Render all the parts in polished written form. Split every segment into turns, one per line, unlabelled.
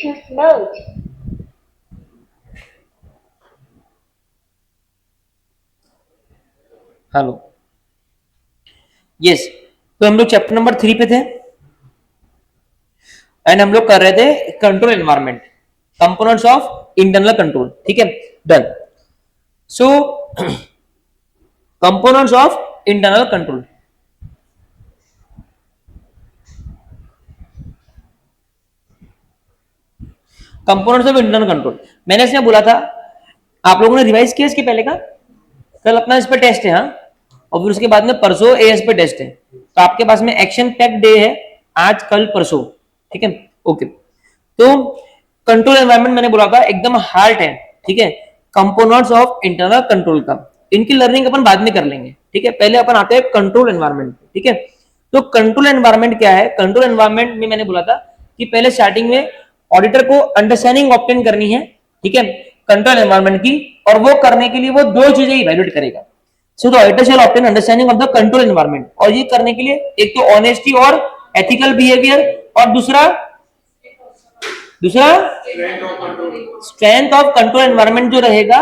Bluetooth mode.
Hello, yes. तो हम लोग चैप्टर नंबर 3 पे थे एंड हम लोग कर रहे थे control environment, components of internal control. ठीक है, done. So components of internal control, components of internal control मैंने इसमें बोला था, आप लोगों ने रिवाइज किया इसके पहले का? कल अपना इस पे टेस्ट है, हाँ, और फिर उसके बाद में परसों एएस पे टेस्ट है। तो आपके पास में एक्शन पैक डे है, आज कल परसों। ठीक है, ओके। तो कंट्रोल एनवायरनमेंट मैंने बोला था एकदम हार्ट है। ठीक है, कंपोनेंट्स ऑफ इंटरनल कंट्रोल का, इनकी लर्निंग अपन बाद में कर लेंगे। ठीक है, पहले अपन आते हैं कंट्रोल एनवायरनमेंट। ठीक है, तो कंट्रोल एनवायरनमेंट क्या है? कंट्रोल एनवायरनमेंट में मैंने बोला था कि पहले स्टार्टिंग में ऑडिटर को अंडरस्टैंडिंग ऑब्टेन करनी है। ठीक है, कंट्रोल एनवायरनमेंट की, और वो करने के लिए वो दो चीजें इवैल्यूएट करेगा। So the auditor shall obtain understanding of the control environment, और ये करने के लिए एक तो ऑनेस्टी और एथिकल बिहेवियर, और दूसरा दूसरा स्ट्रेंथ ऑफ कंट्रोल एनवायरनमेंट जो रहेगा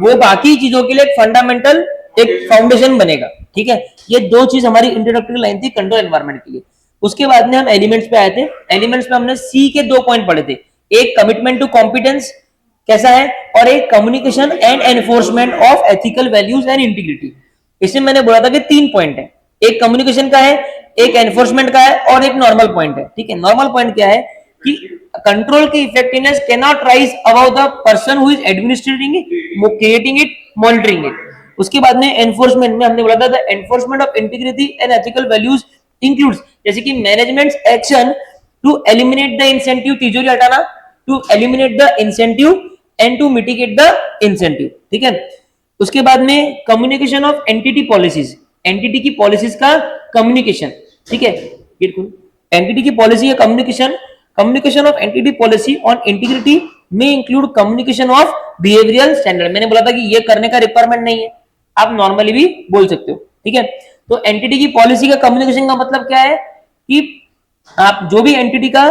वो बाकी चीजों के लिए एक फंडामेंटल, एक फाउंडेशन बनेगा। ठीक है, ये दो चीज हमारी इंट्रोडक्टरी लाइन थी कंट्रोल एनवायरनमेंट के लिए। उसके बाद में हम एलिमेंट्स पे आए थे। एलिमेंट्स में हमने सी के दो पॉइंट पढ़े थे, एक कमिटमेंट टू कॉम्पिटेंस कैसा है, और एक communication and enforcement of ethical values and integrity. इसमें मैंने बोला था कि 3 पॉइंट है, एक कम्युनिकेशन का है, एक एनफोर्समेंट का है, और एक नॉर्मल पॉइंट है। ठीक है, नॉर्मल पॉइंट क्या है कि कंट्रोल की effectiveness cannot rise about the person who is administrating it, creating it, monitoring it. उसके बाद में एनफोर्समेंट में हमने बोला था the enforcement of integrity and ethical values includes, जैसे कि managements action to eliminate the incentive, तिजोरी हटाना, to eliminate the incentive and to mitigate the incentive. ठीक है, उसके बाद में communication of entity policies, entity की पॉलिसीज का कम्युनिकेशन। ठीक है, एंटिटी की पॉलिसी या communication, communication of entity policy on integrity में include communication of behavioural standard. मैंने बोला था कि ये करने का रिक्वायरमेंट नहीं है, आप नॉर्मली भी बोल सकते हो। ठीक है, तो एंटिटी की पॉलिसी का कम्युनिकेशन का मतलब क्या है कि आप जो भी एंटिटी का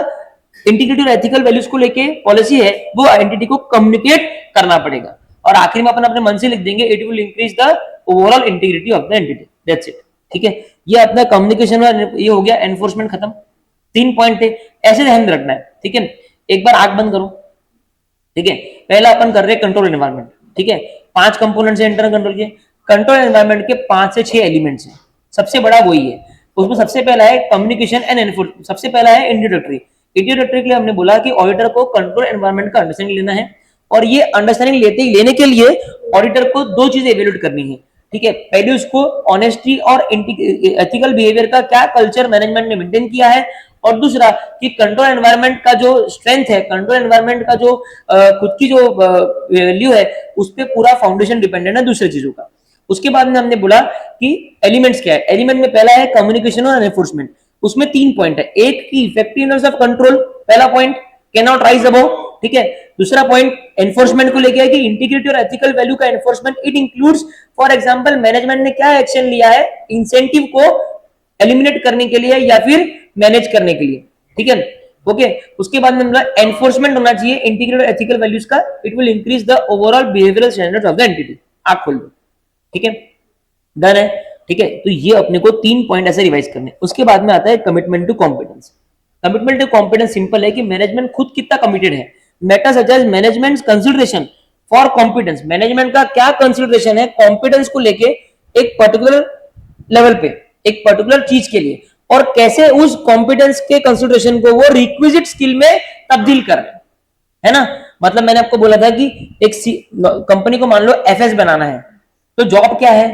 इंटीग्रिटी और एथिकल वैल्यूज को लेके पॉलिसी है वो एंटिटी को कम्युनिकेट करना पड़ेगा। और आखिर में अपन अपने मन से लिख देंगे it will increase the overall integrity of the entity, that's it. ठीक है, ये अपना कम्युनिकेशन ये हो गया, एनफोर्समेंट खत्म। 3 पॉइंट थे, ऐसे ध्यान रखना है। ठीक है, एक बार आंख बंद करो। ठीक है, पहला अपन कर रहे हैं कंट्रोल एनवायरनमेंट। ठीक है, 5 कंपोनेंट्स है इंटरनल कंट्रोल के। कंट्रोल एनवायरनमेंट के 5 से 6 एलिमेंट्स हैं, सबसे बड़ा वही है। उसमें सबसे पहला है कम्युनिकेशन एंड एनफोर्समेंट, सबसे पहला है इंट्रोडक्टरी। इंट्रोडक्टरी के लिए हमने बोला कि ऑडिटर को कंट्रोल एनवायरनमेंट का अंडरस्टैंडिंग लेना है, और ये अंडरस्टैंडिंग लेने के लिए ऑडिटर को दो चीजें इवेल्यूएट करनी है। ठीक है, पहले उसको ऑनेस्टी और एथिकल बिहेवियर का क्या कल्चर मैनेजमेंट ने मेंटेन किया है, और दूसरा कि कंट्रोल एनवायरनमेंट का जो स्ट्रेंथ है, कंट्रोल एनवायरनमेंट का जो खुद की जो वैल्यू है उस पर पूरा फाउंडेशन डिपेंडेंट है दूसरी चीजों का। उसके बाद में हमने बोला कि एलिमेंट्स क्या है। एलिमेंट में पहला है कम्युनिकेशन और एनफोर्समेंट, उसमें 3 पॉइंट है। एक की इफेक्टिवनेस ऑफ कंट्रोल, पहला point can not rise above. ठीक है, दूसरा पॉइंट एनफोर्समेंट को लेके है कि इंटीग्रिटी और एथिकल वैल्यू का enforcement it includes, for example management ने क्या एक्शन लिया है इंसेंटिव को एलिमिनेट करने के लिए या फिर मैनेज करने के लिए। ठीक है, ओके। उसके बाद में एनफोर्समेंट होना चाहिए इंटीग्रिटी और एथिकल वैल्यूज का, it will increase the overall behavioural standards of the entity. आप खोल दो। ठीक है, डन है। ठीक है, तो ये अपने को 3 पॉइंट ऐसे रिवाइज करने। उसके बाद में आता है commitment to competence. Commitment to competence simple है कि मैनेजमेंट खुद कितना कमिटेड है। Matter such as management consideration for competence, management का क्या कंसिडरेशन है कॉम्पिटेंस को लेके एक पर्टिकुलर लेवल पे, एक पर्टिकुलर चीज के लिए, और कैसे उस कॉम्पिटेंस के कंसिडरेशन को वो रिक्विजिट स्किल में तब्दील कर रहे हैं, है ना। मतलब मैंने आपको बोला था कि एक कंपनी को मान लो एफएस बनाना है, तो जॉब क्या है?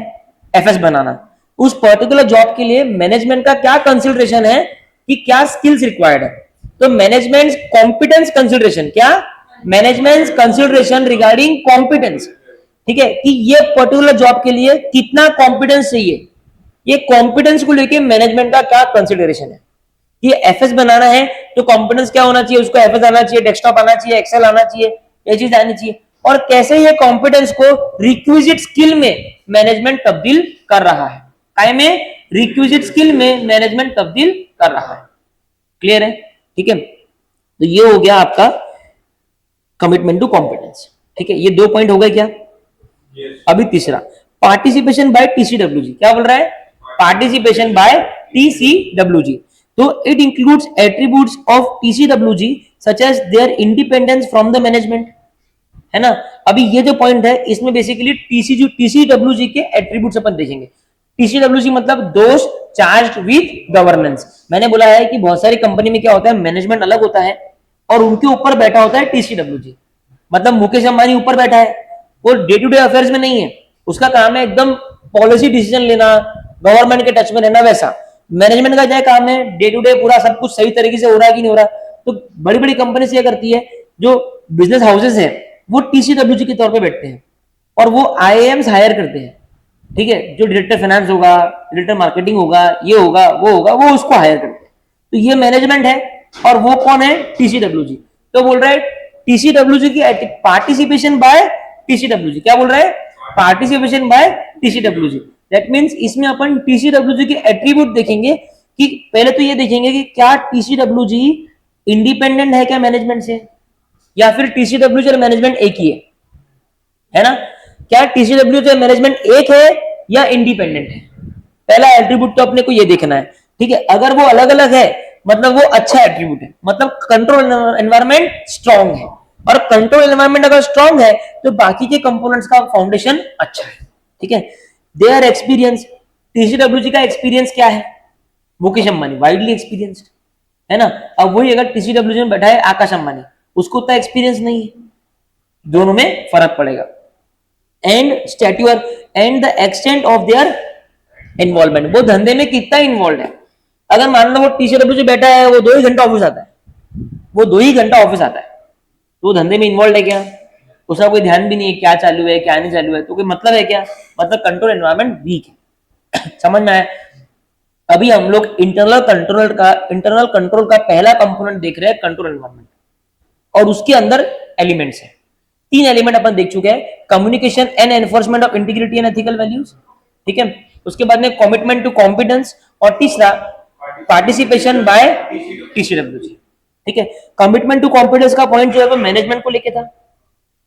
एफएस बनाना। उस पर्टिकुलर जॉब के लिए मैनेजमेंट का क्या कंसिडरेशन है कि क्या स्किल्स रिक्वायर्ड है, तो मैनेजमेंट कॉम्पिटेंस कंसिडरेशन, क्या मैनेजमेंट कंसिडरेशन रिगार्डिंग कॉम्पिटेंस। ठीक है, कि ये पर्टिकुलर जॉब के लिए कितना कॉम्पिटेंस चाहिए, ये कॉम्पिटेंस को लेके मैनेजमेंट का क्या कंसिडरेशन है। ये एफएस बनाना है तो कॉम्पिटेंस क्या होना चाहिए, उसको एफएस आना चाहिए, डेस्कटॉप आना चाहिए, एक्सेल आना चाहिए, ये चीज आनी चाहिए। और कैसे ये कॉम्पिटेंस को रिक्विजिट स्किल में मैनेजमेंट तब्दील कर रहा है, काय में रिक्विजिट स्किल में मैनेजमेंट तब्दील कर रहा है। क्लियर है? ठीक है, तो ये हो गया आपका कमिटमेंट टू कॉम्पिटेंस। ठीक है, ये 2 पॉइंट हो गए क्या? अभी तीसरा, पार्टिसिपेशन बाय टीसीडब्ल्यूजी। क्या बोल रहा है? Participation by TCWG. तो it includes attributes of TCWG such as their independence from the management, है ना। अभी ये जो पॉइंट है इसमें बेसिकली टीसीडब्ल्यूजी के एट्रीब्यूट्स अपन देखेंगे। टीसीडब्ल्यूजी मतलब दोज चार्ज्ड विद गवर्नेंस। मैंने बोला है कि बहुत सारी कंपनी में क्या होता है, मैनेजमेंट अलग होता है और उनके ऊपर बैठा होता है टीसीडब्ल्यूजी। मतलब मुकेश अंबानी ऊपर बैठा है, वो डे टू डे अफेयर्स में नहीं है, उसका काम है एकदम पॉलिसी डिसीजन लेना, गवर्नमेंट के टच में रहना। वैसा मैनेजमेंट का क्या काम है, डे टू डे पूरा सब कुछ सही तरीके से हो रहा है कि नहीं हो रहा। तो बड़ी बड़ी कंपनी से करती है, जो बिजनेस हाउसेस है वो टीसीडब्ल्यूजी के तौर पे बैठते हैं और वो आईएएम्स हायर करते हैं। ठीक है, जो डायरेक्टर फाइनेंस होगा, डायरेक्टर मार्केटिंग होगा, ये होगा, वो उसको हायर करते हैं। तो ये मैनेजमेंट है और वो कौन है? टीसीडब्ल्यूजी। तो बोल रहा है टीसीडब्ल्यूजी की पार्टिसिपेशन बाय टीसीडब्ल्यूजी। क्या बोल रहा है? Participation by TCWG. That means इसमें अपन टीसीडब्ल्यूजी के एट्रीब्यूट देखेंगे कि पहले तो ये देखेंगे कि क्या टीसीडब्ल्यूजी इंडिपेंडेंट है क्या मैनेजमेंट से, या फिर टीसीडब्ल्यूजी और मैनेजमेंट एक ही है ना। क्या टीसीडब्ल्यूजी और मैनेजमेंट एक है या इंडिपेंडेंट है? पहला एट्रीब्यूट तो अपने को ये देखना है। ठीक है, अगर वो अलग अलग है मतलब वो अच्छा एट्रीब्यूट है, मतलब कंट्रोल एनवायरनमेंट स्ट्रांग है। और कंट्रोल एनवायरनमेंट अगर स्ट्रांग है तो बाकी के कंपोनेंट्स का फाउंडेशन अच्छा है। ठीक है, देयर एक्सपीरियंस, टीसीडब्ल्यूजी का एक्सपीरियंस क्या है? मुकेश अंबानी वाइडली एक्सपीरियंस्ड, है ना। अब वही अगर टीसीडब्ल्यूजी में बैठा है आकाश अंबानी, उसको उतना एक्सपीरियंस नहीं है, दोनों में फर्क पड़ेगा। And stature and the extent of their involvement, वो धंधे में कितना इन्वॉल्व है। अगर मान लो वो टीसीडब्ल्यूजी बैठा है, वो 2 ही घंटा ऑफिस आता है, वो 2 ही घंटा ऑफिस आता है, तो वो धंधे में इन्वॉल्व है क्या? उसका कोई ध्यान भी नहीं है क्या चालू है क्या नहीं चालू है, तो कोई मतलब है क्या? मतलब कंट्रोल एनवायरनमेंट वीक है। समझ में आया? अभी हम लोग इंटरनल कंट्रोल का पहला कंपोनेंट देख रहे हैं, कंट्रोल एनवायरनमेंट, और उसके अंदर एलिमेंट्स है। 3 एलिमेंट अपन देख चुके हैं, communication and enforcement of integrity and ethical values. ठीक है, उसके बाद में कमिटमेंट टू कॉम्पिटेंस, और तीसरा पार्टिसिपेशन बाय टीसीडब्ल्यूजी। ठीक है, कमिटमेंट टू कॉम्पिटेंस का पॉइंट जो है वो मैनेजमेंट को लेके था,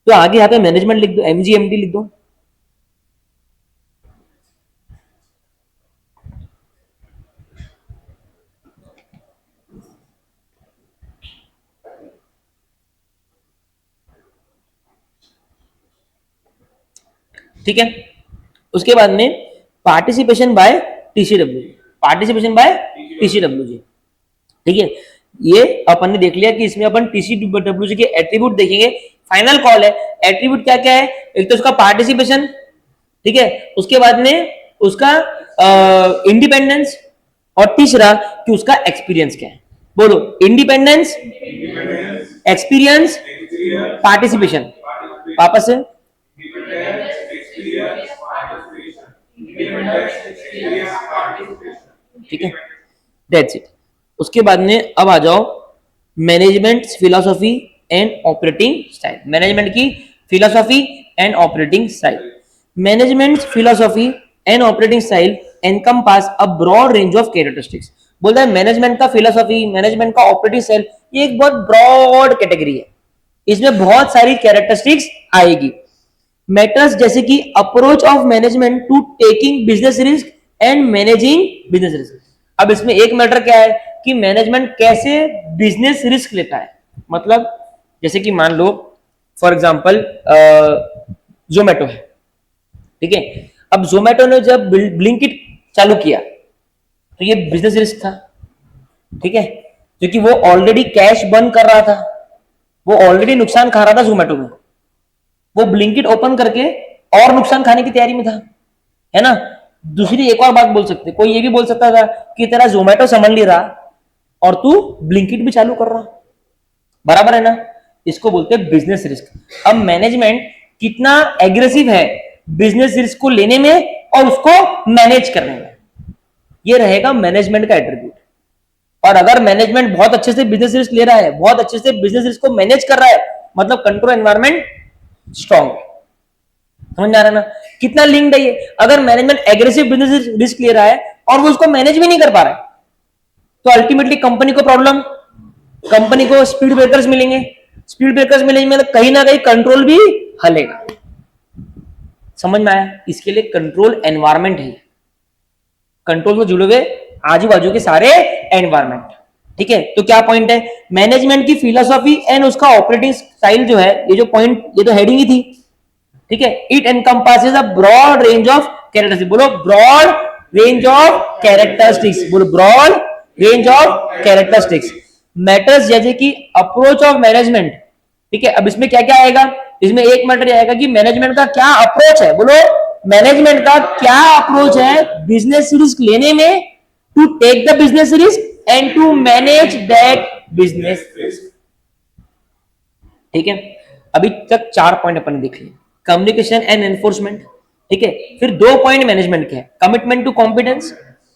तो आगे यहाँ पे मैनेजमेंट लिख दो, एमजीएमटी लिख दो। ठीक है, उसके बाद में participation by TCWG, participation by TCWG. ठीक है, ये अपन ने देख लिया कि इसमें अपन टीसीडब्ल्यूजी के एट्रीब्यूट देखेंगे। फाइनल कॉल है, एट्रीब्यूट क्या क्या है? एक तो उसका पार्टिसिपेशन, ठीक है, उसके बाद में उसका इंडिपेंडेंस, और तीसरा कि उसका एक्सपीरियंस क्या है। बोलो, इंडिपेंडेंस, एक्सपीरियंस, पार्टिसिपेशन। वापस से, ठीक है, दैट्स इट। उसके बाद में अब आ जाओ management philosophy and operating style. Management की philosophy and operating style. Management philosophy and operating style encompass a broad range of characteristics. बोलता है मैनेजमेंट का फिलोसॉफी, मैनेजमेंट का ऑपरेटिंग स्टाइल, ये एक बहुत ब्रॉड कैटेगरी है, इसमें बहुत सारी कैरेक्टरिस्टिक्स आएगी। मैटर्स जैसे कि approach of management to taking business risk and managing business risk. अब इसमें एक मैटर क्या है कि मैनेजमेंट कैसे बिजनेस रिस्क लेता है। मतलब जैसे कि मान लो फॉर एग्जांपल जोमेटो है, ठीक है। अब जोमेटो ने जब ब्लिंकिट चालू किया तो ये बिजनेस रिस्क था, ठीक है, क्योंकि वो ऑलरेडी कैश बर्न कर रहा था, वो ऑलरेडी नुकसान खा रहा था जोमेटो में, वो ब्लिंकिट ओपन करके और नुकसान खाने की तैयारी में था, है ना। दूसरी एक और बात बोल सकते, कोई ये भी बोल सकता था कि तेरा जोमेटो संभाल नहीं रहा और तू ब्लिंकिट भी चालू कर रहा, बराबर है ना। इसको बोलते हैं बिजनेस रिस्क। अब मैनेजमेंट कितना एग्रेसिव है बिजनेस रिस्क को लेने में और उसको मैनेज करने में, ये रहेगा मैनेजमेंट का एट्रीब्यूट। और अगर मैनेजमेंट बहुत अच्छे से बिजनेस रिस्क ले रहा है, बहुत अच्छे से बिजनेस रिस्क को मैनेज कर रहा है, मतलब कंट्रोल एनवायरनमेंट स्ट्रॉन्ग है। समझ में आ रहा है ना कितना लिंक्ड है ये। अगर मैनेजमेंट एग्रेसिव बिजनेस रिस्क ले रहा है और वो उसको मैनेज भी नहीं कर पा रहा है, तो अल्टीमेटली कंपनी को प्रॉब्लम, कंपनी को स्पीड ब्रेकर्स मिलेंगे, स्पीड ब्रेकर्स मिलेंगे मतलब कहीं ना कहीं कंट्रोल भी हलेगा। समझ में आया? इसके लिए कंट्रोल एनवायरमेंट है, कंट्रोल से जुड़े हुए आजू बाजू के सारे एनवायरमेंट। ठीक है, तो क्या पॉइंट है? मैनेजमेंट की फिलोसॉफी एंड उसका ऑपरेटिंग स्टाइल जो है, ये जो पॉइंट, ये तो हेडिंग ही थी। ठीक है, it encompasses a broad range of characteristics. बोलो ब्रॉड रेंज ऑफ कैरेक्टरिस्टिक्स, बोलो broad range of characteristics matters, जैसे कि अप्रोच ऑफ मैनेजमेंट। ठीक है, अब इसमें क्या क्या आएगा? इसमें एक मैटर आएगा कि मैनेजमेंट का क्या अप्रोच है। बोलो मैनेजमेंट का क्या अप्रोच है बिजनेस रिस्क लेने में, to take the business risk and to manage that business risk. ठीक है, अभी तक 4 पॉइंट अपन देख लिए, कम्युनिकेशन एंड एनफोर्समेंट। ठीक है, फिर 2 पॉइंट मैनेजमेंट के, कमिटमेंट टू कॉम्पिटेंस,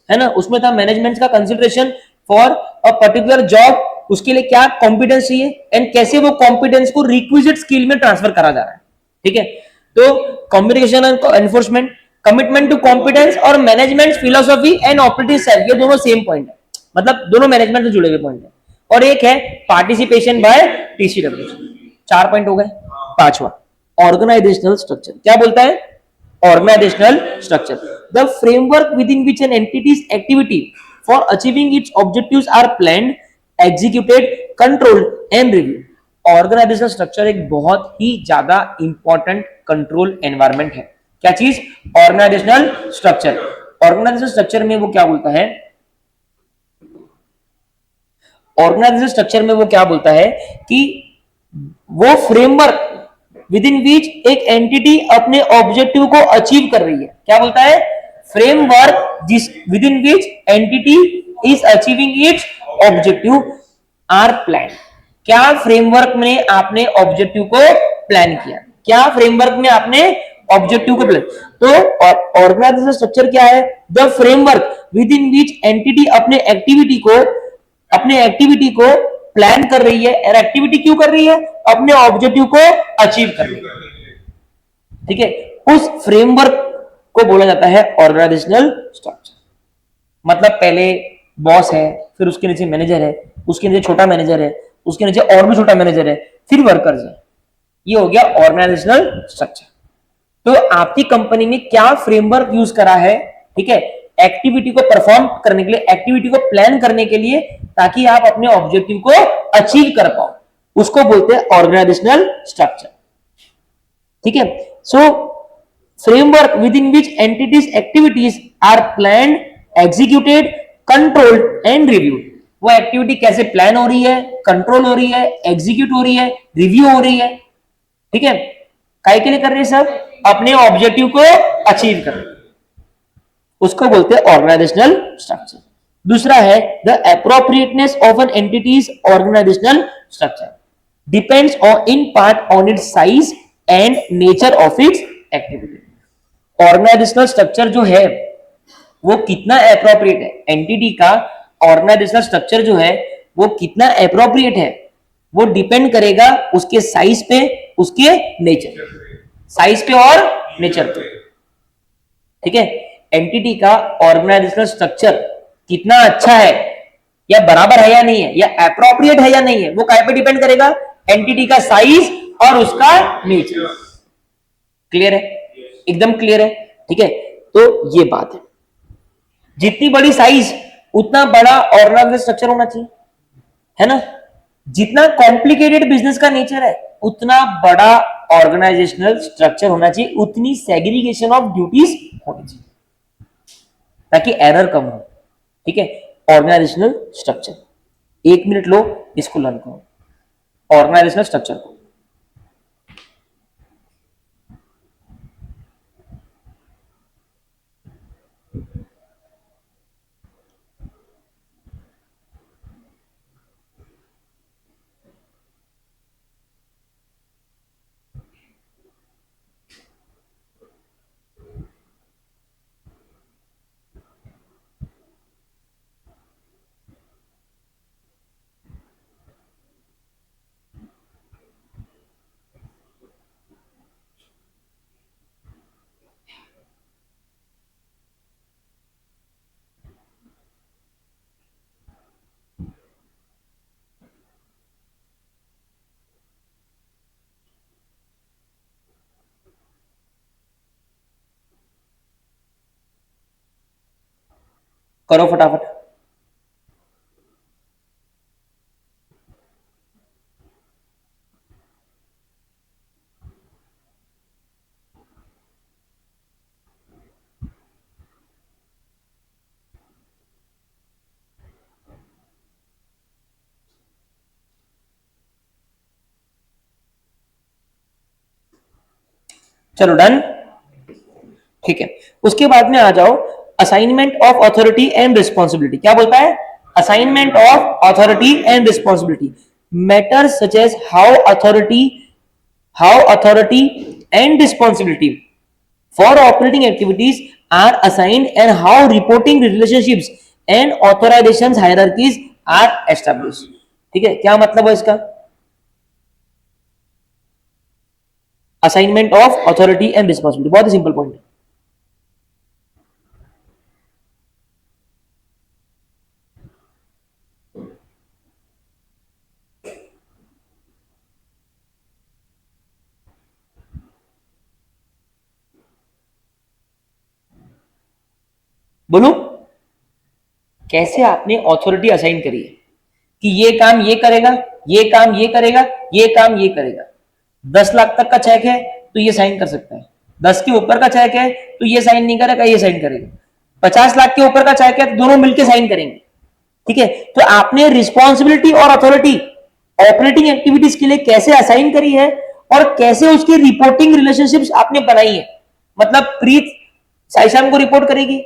है ना, उसमें था मैनेजमेंट का consideration for a particular job, उसके लिए क्या कॉम्पिटेंस चाहिए एंड कैसे वो कॉम्पिटेंस को रिक्विजिट स्किल में ट्रांसफर करा जा रहा है। ठीक है, तो communication and enforcement, commitment to competence और management philosophy and operative style, ये दोनों सेम पॉइंट है, मतलब दोनों मैनेजमेंट से जुड़े हुए पॉइंट है। और एक है पार्टिसिपेशन बाय टीसीडब्ल्यू। 4 पॉइंट हो गए। पांचवा, ऑर्गेनाइजेशनल स्ट्रक्चर, क्या बोलता है? Organisational structure, the framework within which an entity's activity for achieving its objectives are planned, executed, controlled and review. Organisational structure एक बहुत ही ज्यादा इंपॉर्टेंट कंट्रोल एनवायरमेंट है। क्या चीज? Organisational structure. ऑर्गेनाइजेशनल स्ट्रक्चर में वो क्या बोलता है? ऑर्गेनाइजेशनल स्ट्रक्चर में वो क्या बोलता है कि वो फ्रेमवर्क विद इन बीच एक एंटिटी अपने ऑब्जेक्टिव को अचीव कर रही है। क्या बोलता है? फ्रेमवर्क जिस within which entity is achieving its objective are plan. क्या फ्रेमवर्क में आपने ऑब्जेक्टिव को प्लान किया? क्या फ्रेमवर्क में आपने ऑब्जेक्टिव को प्लान? तो ऑर्गेनाइजेशनल स्ट्रक्चर क्या है? The framework within which entity अपने एक्टिविटी को प्लान कर रही है। और एक्टिविटी क्यों कर रही है? अपने ऑब्जेक्टिव को अचीव कर रही है। ठीक है, उस फ्रेमवर्क को बोला जाता है ऑर्गेनाइजेशनल स्ट्रक्चर। मतलब पहले बॉस है, फिर उसके नीचे मैनेजर है, उसके नीचे छोटा मैनेजर है, उसके नीचे और भी छोटा मैनेजर है, फिर वर्कर्स है। ये हो गया ऑर्गेनाइजेशनल स्ट्रक्चर। तो आपकी कंपनी ने क्या फ्रेमवर्क यूज करा है? ठीक है, एक्टिविटी को परफॉर्म करने के लिए, एक्टिविटी को प्लान करने के लिए, ताकि आप अपने ऑब्जेक्टिव को अचीव कर पाओ, उसको बोलते हैं ऑर्गेनाइजेशनल स्ट्रक्चर। ठीक है, so framework within which entities activities are plan, executed, controlled and reviewed. वो एक्टिविटी कैसे प्लान हो रही है, कंट्रोल हो रही है, एग्जीक्यूट हो रही है, रिव्यू हो रही है। ठीक है, काय के लिए कर रहे हैं सब? अपने ऑब्जेक्टिव को अचीव कर रहे हैं, उसको बोलते हैं ऑर्गेनाइजेशनल स्ट्रक्चर। दूसरा है the appropriateness of an entity's organisational structure depends on in part on its size and nature of its activity. Organisational structure जो है वो कितना एप्रोप्रिएट है, एंटिटी का ऑर्गेनाइजेशनल स्ट्रक्चर जो है वो कितना एप्रोप्रिएट है, वो डिपेंड करेगा उसके साइज पे, उसके नेचर, साइज पे और नेचर पे। ठीक है, एंटिटी का ऑर्गेनाइजेशनल स्ट्रक्चर कितना अच्छा है या बराबर है या नहीं है या एप्रोप्रिएट है या नहीं है, वो काय पे डिपेंड करेगा? एंटिटी का साइज और उसका नेचर। क्लियर है? एकदम क्लियर है। ठीक है, तो ये बात है, जितनी बड़ी साइज उतना बड़ा ऑर्गेनाइजेशनल स्ट्रक्चर होना चाहिए, है ना। जितना कॉम्प्लिकेटेड बिजनेस का नेचर है उतना बड़ा ऑर्गेनाइजेशनल स्ट्रक्चर होना चाहिए, उतनी सेग्रीगेशन ऑफ ड्यूटीज होनी चाहिए ताकि एरर कम हो। ठीक है, ऑर्गेनाइजेशनल स्ट्रक्चर, 1 मिनट लो, इसको लर्न करो ऑर्गेनाइजेशनल स्ट्रक्चर को। करो फटाफट। चलो डन, ठीक है। उसके बाद में आ जाओ assignment of authority and responsibility. क्या बोलता है? Assignment of authority and responsibility matters such as how authority and responsibility for operating activities are assigned and how reporting relationships and authorizations hierarchies are established। ठीक है, क्या मतलब है इसका? Assignment of authority and responsibility, बहुत ही simple point है। बोलो, कैसे आपने अथॉरिटी असाइन करी है कि ये काम ये करेगा, ये काम ये करेगा, ये काम ये करेगा। 10 लाख तक का चेक है तो ये साइन कर सकता है, 10 के ऊपर का चेक है तो ये साइन नहीं करेगा, ये साइन करेगा। 50 लाख के ऊपर का चेक है तो दोनों मिलकर साइन करेंगे। ठीक है, तो आपने रिस्पॉन्सिबिलिटी और अथॉरिटी ऑपरेटिंग एक्टिविटीज के लिए कैसे असाइन करी है और कैसे उसकी रिपोर्टिंग रिलेशनशिप्स आपने बनाई है। मतलब प्रीत साईशाम को रिपोर्ट करेगी,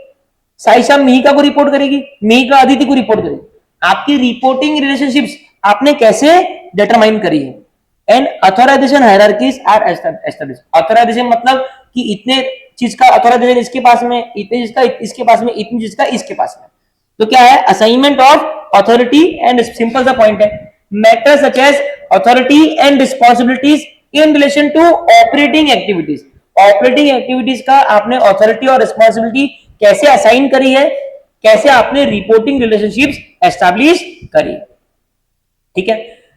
साईशाम मिहिका को रिपोर्ट करेगी, मिहिका अदिति को रिपोर्ट करेगी। आपकी रिपोर्टिंग रिलेशनशिप्स आपने कैसे डिटरमाइन करी है। And authorisation hierarchies are established. Authorisation मतलब कि इतने चीज का अथॉराइजेशन इसके पास में, इतने चीज का इसके पास में, इतनी चीज का इसके पास में। तो क्या है? Assignment of authority and, simple सा पॉइंट है, matter such as authority and responsibilities in relation to operating activities. Operating activities का आपने अथॉरिटी और रिस्पॉन्सिबिलिटी कैसे असाइन करी है, कैसे आपने रिपोर्टिंग रिलेशनशिप्स एस्टैब्लिश करी। ठीक है,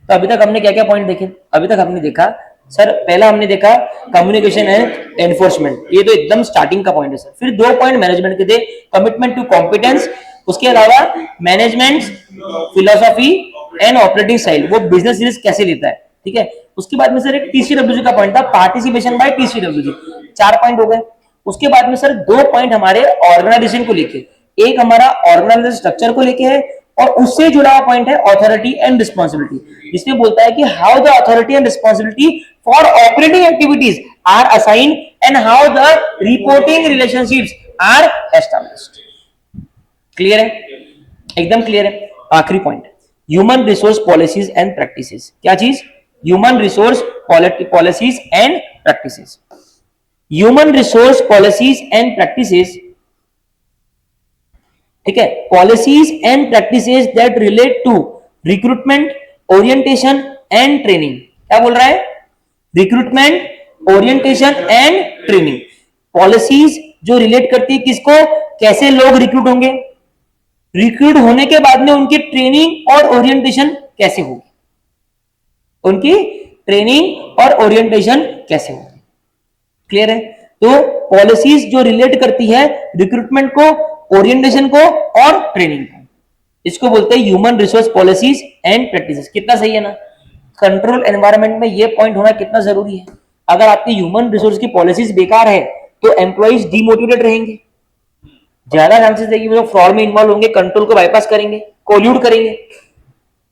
तो अभी तक हमने क्या क्या पॉइंट देखे? अभी तक हमने देखा सर, पहला हमने देखा कम्युनिकेशन एंड एनफोर्समेंट, ये तो एकदम स्टार्टिंग का पॉइंट है सर। फिर 2 पॉइंट मैनेजमेंट के थे, कमिटमेंट टू कॉम्पिटेंस, उसके अलावा management philosophy and operating style, वो बिजनेस रिस्क कैसे लेता है। ठीक है, उसके बाद में सर एक टीसीडब्ल्यूजी का पॉइंट था, पार्टिसिपेशन बाय टीसीडब्ल्यूजी। 4 पॉइंट हो गए। उसके बाद में सर 2 पॉइंट हमारे ऑर्गेनाइजेशन को लेके, एक हमारा ऑर्गेनाइजेशन स्ट्रक्चर को लेके है और उससे जुड़ा हुआ पॉइंट है अथॉरिटी एंड रिस्पॉन्सिबिलिटी, जिसमें बोलता है कि how the authority and responsibility for operating activities are assigned and how the reporting relationships are established. Clear है? एकदम क्लियर है। आखिरी point, human resource policies and practices. क्या चीज? Human resource policies and practices. Human resource policies and practices, ठीक है, policies and practices that relate to recruitment, orientation and training. क्या बोल रहा है? Recruitment, orientation and training. Policies जो relate करती है किसको? कैसे लोग रिक्रूट होंगे, रिक्रूट होने के बाद में उनकी ट्रेनिंग और ओरिएंटेशन कैसे होगी, उनकी ट्रेनिंग और ओरिएंटेशन कैसे होगी। क्लियर है? तो पॉलिसीज जो रिलेट करती है रिक्रूटमेंट को, ओरिएंटेशन को और ट्रेनिंग को, इसको बोलते हैं human resource policies and practices. कितना सही है ना? कंट्रोल एनवायरनमेंट में ये पॉइंट होना कितना जरूरी है। अगर आपकी ह्यूमन रिसोर्स की पॉलिसीज बेकार है तो एम्प्लॉइज डिमोटिवेटेड रहेंगे, ज्यादा चांसेस है कि वो फ्रॉड में इन्वॉल्व होंगे, कंट्रोल को बाईपास करेंगे, कोल्यूड करेंगे।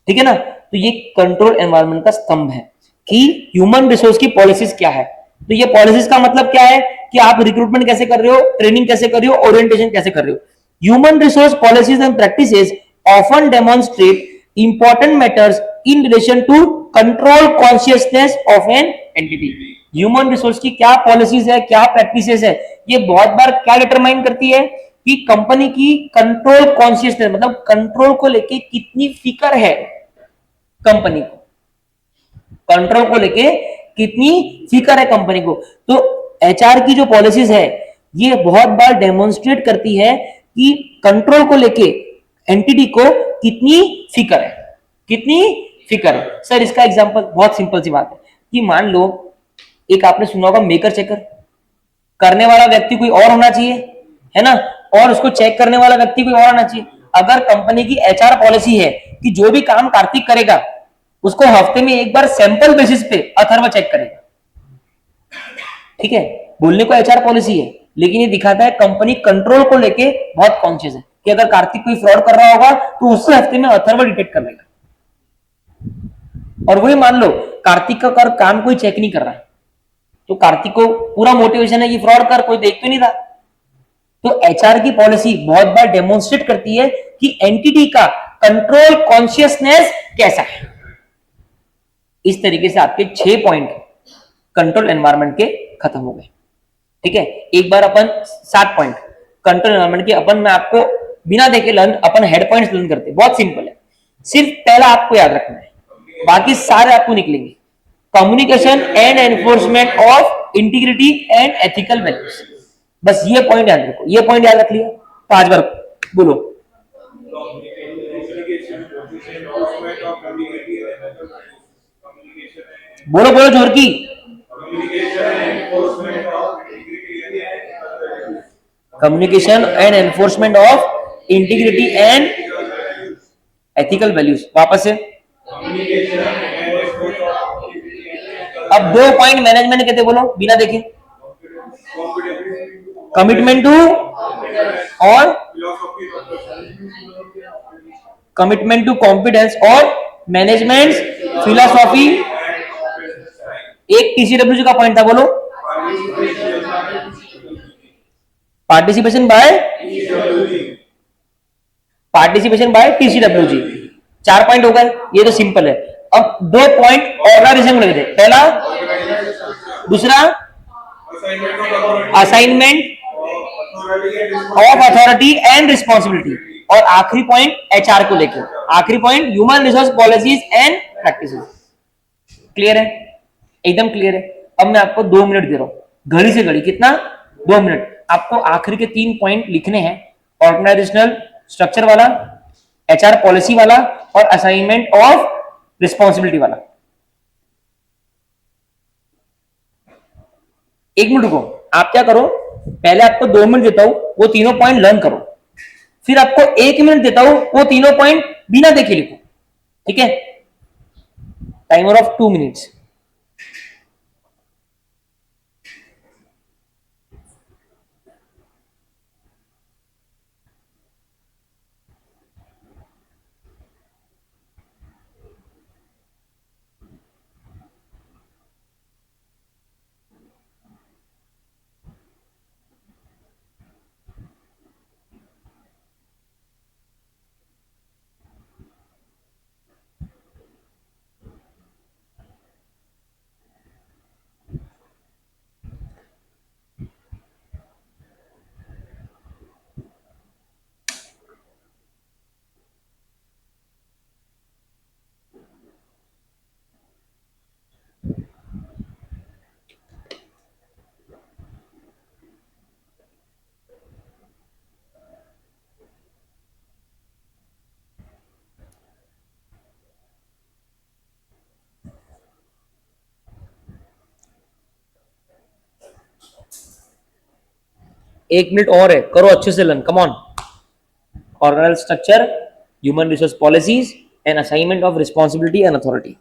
ठीक है ना? तो ये कंट्रोल एनवायरनमेंट का स्तंभ है कि ह्यूमन रिसोर्स की पॉलिसीज क्या है। तो ये पॉलिसीज का मतलब क्या है कि आप रिक्रूटमेंट कैसे कर रहे हो, ट्रेनिंग कैसे कर रहे हो, ओरिएंटेशन कैसे कर रहे हो। Human resource policies and practices often demonstrate important matters in relation to control consciousness of an entity. Human resource की क्या पॉलिसीज है, क्या प्रैक्टिसेस है, ये बहुत बार क्या डिटरमाइन करती है कि कंपनी की कंट्रोल कॉन्शियसनेस, मतलब कंट्रोल को लेके कितनी फिक्र है कंपनी को, कंट्रोल को लेके कितनी फिक्र है कंपनी को। तो एचआर की जो पॉलिसीज है ये बहुत बार डेमोन्स्ट्रेट करती है कि कंट्रोल को लेके एंटिटी को कितनी फिक्र है, कितनी फिक्र है। सर इसका एग्जांपल बहुत सिंपल सी बात है कि मान लो एक आपने सुना होगा मेकर चेकर, करने वाला व्यक्ति कोई और होना चाहिए है ना, और उसको चेक करने वाला व्यक्ति कोई और आना चाहिए। अगर कंपनी की एचआर पॉलिसी है कि जो भी काम कार्तिक करेगा उसको हफ्ते में एक बार सैंपल बेसिस पे अथर्व चेक करेगा, ठीक है, बोलने को एचआर पॉलिसी है, लेकिन ये दिखाता है कंपनी कंट्रोल को लेके बहुत कॉन्शियस है कि अगर कार्तिक कोई फ्रॉड कर रहा होगा तो उसी हफ्ते में अथर्व डिटेक्ट कर लेगा। और वही मान लो कार्तिक का कर काम कोई चेक नहीं कर रहा, तो कार्तिक को पूरा मोटिवेशन है कि फ्रॉड कर, कोई देख तो नहीं रहा। तो एचआर की पॉलिसी बहुत बार डेमोन्स्ट्रेट करती है कि एंटिटी का कंट्रोल कॉन्शियसनेस कैसा है। इस तरीके से आपके 6 पॉइंट कंट्रोल एनवायरनमेंट के खत्म हो गए, ठीक है। एक बार अपन 7 पॉइंट कंट्रोल एनवायरनमेंट के अपन, मैं आपको बिना देखे लर्न, अपन हेड पॉइंट्स लर्न करते हैं, बहुत सिंपल है, सिर्फ पहला आपको याद रखना है, बाकी सारे आपको निकलेंगे। Communication and enforcement of integrity and ethical values, बस ये पॉइंट याद रखो, ये पॉइंट याद रख लिया, 5 बार बोलो। बोलो बोलो जोर की। Communication and enforcement of integrity and ethical values, वापस से। अब 2 पॉइंट मैनेजमेंट कहते, बोलो बिना देखे। कमिटमेंट टू और कमिटमेंट टू कॉम्पिटेंस और मैनेजमेंट फिलोसॉफी। एक टीसीडब्ल्यूजी का पॉइंट था, बोलो। पार्टिसिपेशन बाय टीसीडब्ल्यूजी, 4 पॉइंट हो गए, ये तो सिंपल है। अब 2 पॉइंट ऑर्गेनाइजेशन को लिख दे, पहला, दूसरा assignment of authority and responsibility, और आखिरी पॉइंट एचआर को लेकर, आखिरी point human resource policies and practices. Clear है, एकदम क्लियर है। अब मैं आपको 2 मिनट दे रहा हूं, घड़ी से घड़ी, कितना, 2 मिनट। आपको आखिरी के 3 पॉइंट लिखने हैं, ऑर्गेनाइजेशनल स्ट्रक्चर वाला, एचआर पॉलिसी वाला और असाइनमेंट ऑफ रिस्पॉन्सिबिलिटी वाला। 1 मिनट रुको, आप क्या करो, पहले आपको 2 मिनट देता हूं, वो तीनों पॉइंट लर्न करो, फिर आपको 1 मिनट देता हूं, वो तीनों पॉइंट बिना देखे लिखो, ठीक है। Timer of 2 minutes. एक मिनट और है, करो अच्छे से learn, come on. Organise structure, human resource policies and assignment of responsibility and authority.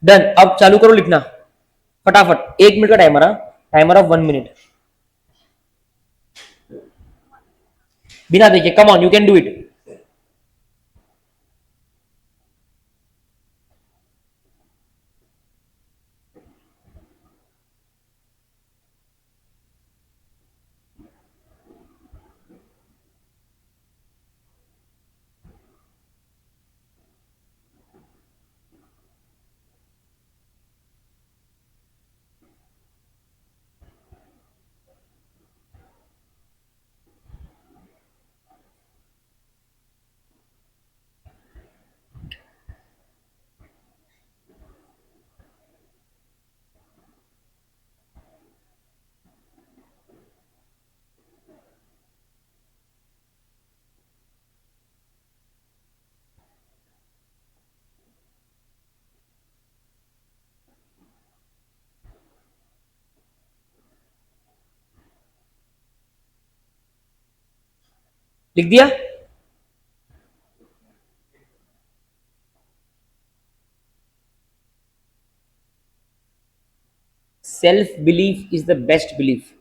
Done, अब चालू करो लिखना फटाफट, 1 मिनट का टाइमर, टाइमर ऑफ 1 मिनट, बिना देखिए, come on, you can do it. लिख दिया? Self belief is the best belief.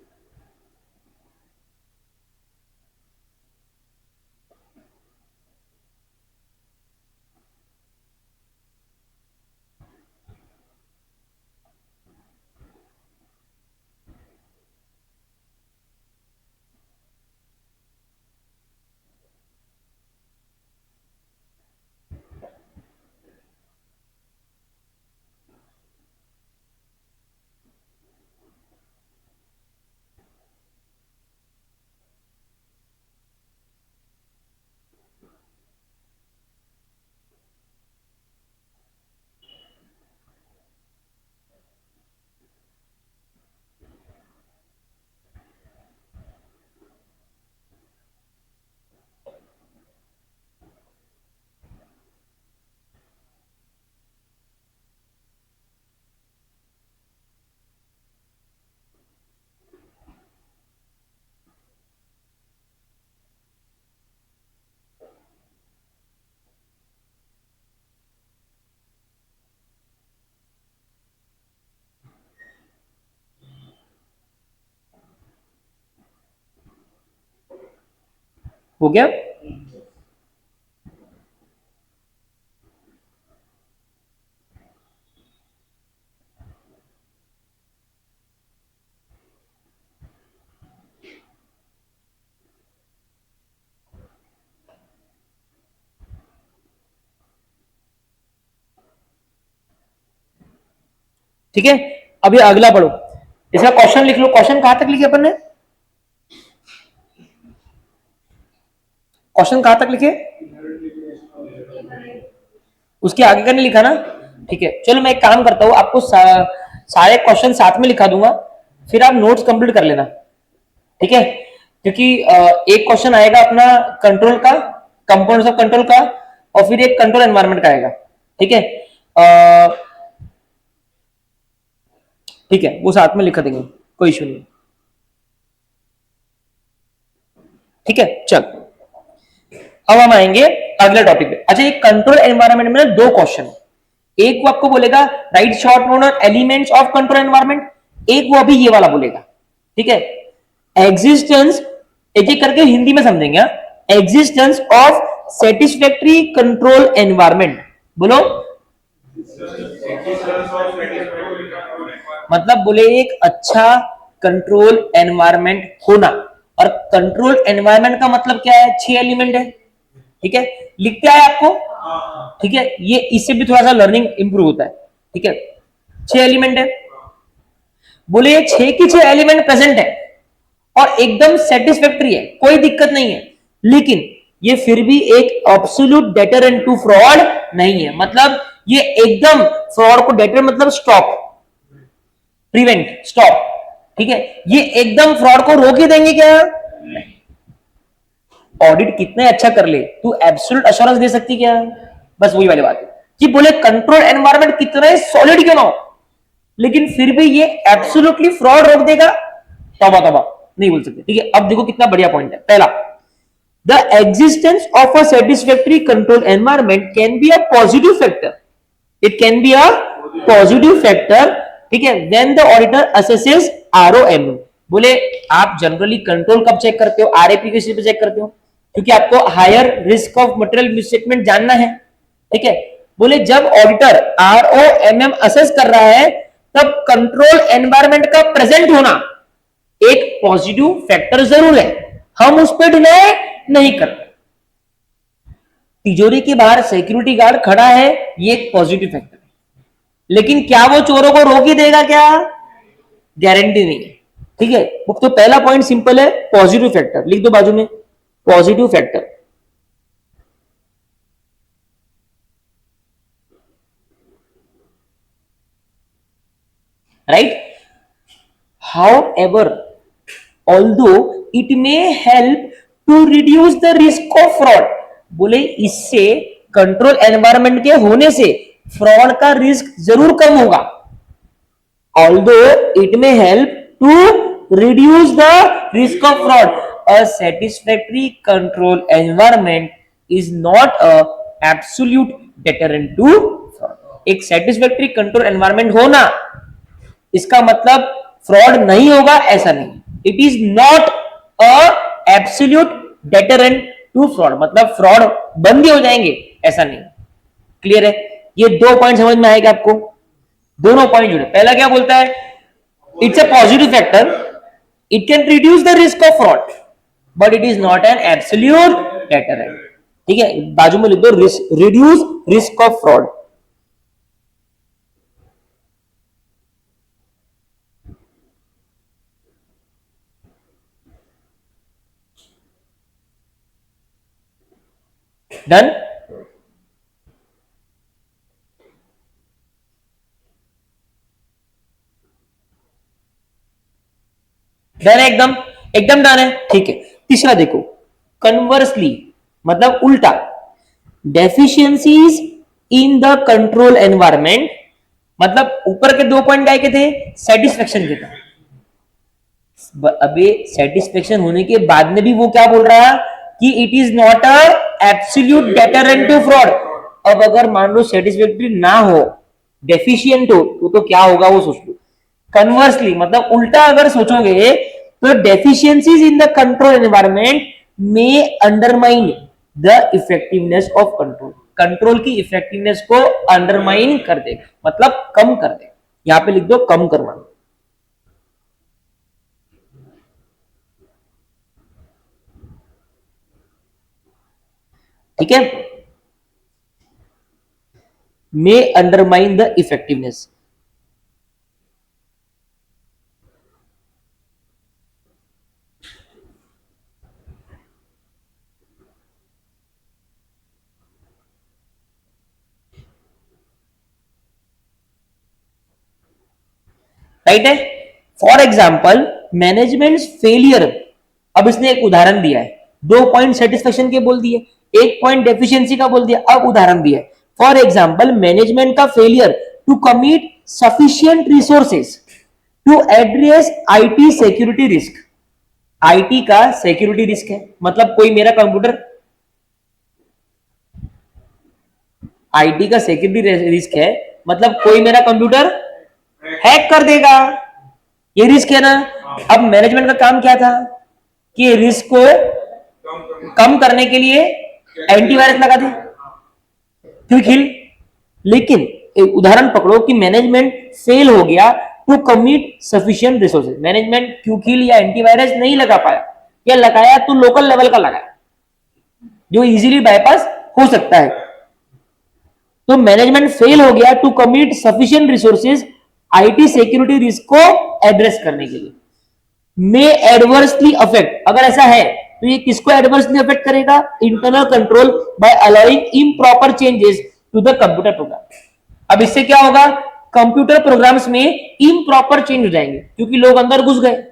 हो गया? ठीक है, अभी अगला पढ़ो, इसका क्वेश्चन लिख लो। क्वेश्चन कहां तक लिखे अपन ने? क्वेश्चन कहां तक लिखे? उसके आगे का नहीं लिखा ना? ठीक है, चलो मैं एक काम करता हूं, आपको सारे क्वेश्चन साथ में लिखा दूंगा, फिर आप नोट्स कंप्लीट कर लेना। ठीक है, क्योंकि एक क्वेश्चन आएगा अपना कंट्रोल का, कंपोनेंट्स ऑफ कंट्रोल का, और फिर एक कंट्रोल एनवायरनमेंट का आएगा। ठीक है, ठीक है, वो साथ में लिखा देंगे, कोई इशू नहीं। ठीक है, चल अब हम आएंगे अगले टॉपिक पे। अच्छा, ये कंट्रोल एनवायरनमेंट में दो क्वेश्चन, एक वो आपको बोलेगा right short note on elements of control environment, एक वो अभी ये वाला बोलेगा। ठीक है, एग्जिस्टेंस, एक एक करके हिंदी में समझेंगे। Existence of satisfactory control environment, बोलो। मतलब बोले एक अच्छा कंट्रोल एनवायरनमेंट होना, और कंट्रोल एनवायरनमेंट का मतलब क्या है? 6 एलिमेंट है। ठीक है, लिखते आए आपको? ठीक है, ये इससे भी थोड़ा सा लर्निंग इंप्रूव होता है। ठीक है, 6 एलिमेंट है, बोले ये 6 की 6 एलिमेंट प्रेजेंट है और एकदम सेटिस्फैक्टरी है, कोई दिक्कत नहीं है, लेकिन ये फिर भी एक एब्सोल्यूट डेटरेंट टू फ्रॉड नहीं है। मतलब ये एकदम फ्रॉड को, डेटर मतलब स्टॉप, प्रिवेंट, स्टॉप। ठीक है, ये एकदम फ्रॉड को रोक ही देंगे क्या? ऑडिट कितने अच्छा कर ले, तू एब्सोल्यूट एश्योरेंस दे सकती क्या? बस वही वाली बात है कि बोले कंट्रोल एनवायरनमेंट कितना सॉलिड क्यों ना हो, लेकिन फिर भी ये एब्सोल्युटली फ्रॉड रोक देगा, तौबा तौबा, नहीं बोल सकते। ठीक है, अब देखो कितना बढ़िया पॉइंट है। पहला, the existence of a satisfactory control environment can be a positive factor, it can be a positive factor. ठीक है, when the auditor assesses ROM, बोले आप जनरली कंट्रोल कब चेक करते हो? आरएपी के पे चेक करते हो, क्योंकि आपको higher risk of material misstatement जानना है। ठीक है, बोले जब ऑडिटर आरओएमएम असेस कर रहा है, तब कंट्रोल एनवायरनमेंट का प्रेजेंट होना एक पॉजिटिव फैक्टर जरूर है, हम उस पर डिनाई नहीं करते। तिजोरी के बाहर सिक्योरिटी गार्ड खड़ा है, ये एक पॉजिटिव फैक्टर है, लेकिन क्या वो चोरों को रोक ही देगा क्या? गारंटी नहीं है। ठीक है, तो पहला पॉइंट सिंपल है, पॉजिटिव फैक्टर, लिख दो बाजू में, positive factor. Right, however, although it may help to reduce the risk of fraud, बोले इससे कंट्रोल एनवायरनमेंट के होने से फ्रॉड का रिस्क जरूर कम होगा। although it may help to reduce the risk of fraud, a satisfactory control environment is not a absolute deterrent to fraud. एक satisfactory control environment होना इसका मतलब फ्रॉड नहीं होगा ऐसा नहीं. It is not a absolute deterrent to fraud, मतलब fraud बंद ही हो जाएंगे ऐसा नहीं. क्लियर है? ये दो पॉइंट समझ में आएगा आपको. दोनों पॉइंट जुड़े. पहला क्या बोलता है? It's a positive factor, it can reduce the risk of fraud but it is not an absolute deterrent. ठीक है, बाजू में लिख दो reduce risk of fraud. Done. Done है, एकदम एकदम डन है. ठीक है, तीसरा देखो, कन्वर्सली मतलब उल्टा, deficiencies in the control environment, मतलब ऊपर के दो पॉइंट काय के थे? सेटिस्फेक्शन के था. अबे सेटिस्फेक्शन होने के बाद में भी वो क्या बोल रहा है कि it is not a absolute deterrent to fraud. अब अगर मान लो सेटिस्फैक्टरी ना हो, डेफिशिएंट हो, तो क्या होगा वो सोच लो. कन्वर्सली मतलब उल्टा अगर सोचोगे तो deficiencies in the control environment में undermine the effectiveness of control. Control की इफेक्टिवनेस को अंडरमाइन कर देगा, मतलब कम कर देगा. यहां पे लिख दो कम करना. ठीक है, may undermine the effectiveness. Right है. For example management failure. अब इसने एक उदाहरण दिया है, दो पॉइंट सेटिस्फेक्शन के बोल दिए, एक पॉइंट डेफिशिएंसी का बोल दिया. अब उदाहरण दिया है, फॉर एग्जाम्पल मैनेजमेंट का failure to commit sufficient resources to address IT security risk. IT का सिक्योरिटी रिस्क है, मतलब कोई मेरा कंप्यूटर, आईटी का सिक्योरिटी रिस्क है, मतलब कोई मेरा कंप्यूटर हैक कर देगा. ये रिस्क है ना. अब मैनेजमेंट का काम क्या था कि रिस्क को कम करने के लिए एंटीवायरस लगा दे, क्विक हिल. लेकिन एक उदाहरण पकड़ो कि मैनेजमेंट फेल हो गया to commit sufficient resources. Management Quick Heal या एंटीवायरस नहीं लगा पाया, या लगाया तो लोकल लेवल का लगाया जो इजीली बाईपास हो सकता है. तो मैनेजमेंट फेल हो गया to commit sufficient resources IT security risk को एड्रेस करने के लिए. मे एडवर्सली अफेक्ट, अगर ऐसा है तो ये किसको एडवर्सली अफेक्ट करेगा? Internal control by allowing improper changes to the computer program. अब इससे क्या होगा? कंप्यूटर प्रोग्राम्स में इम्प्रॉपर चेंज हो जाएंगे क्योंकि लोग अंदर घुस गए,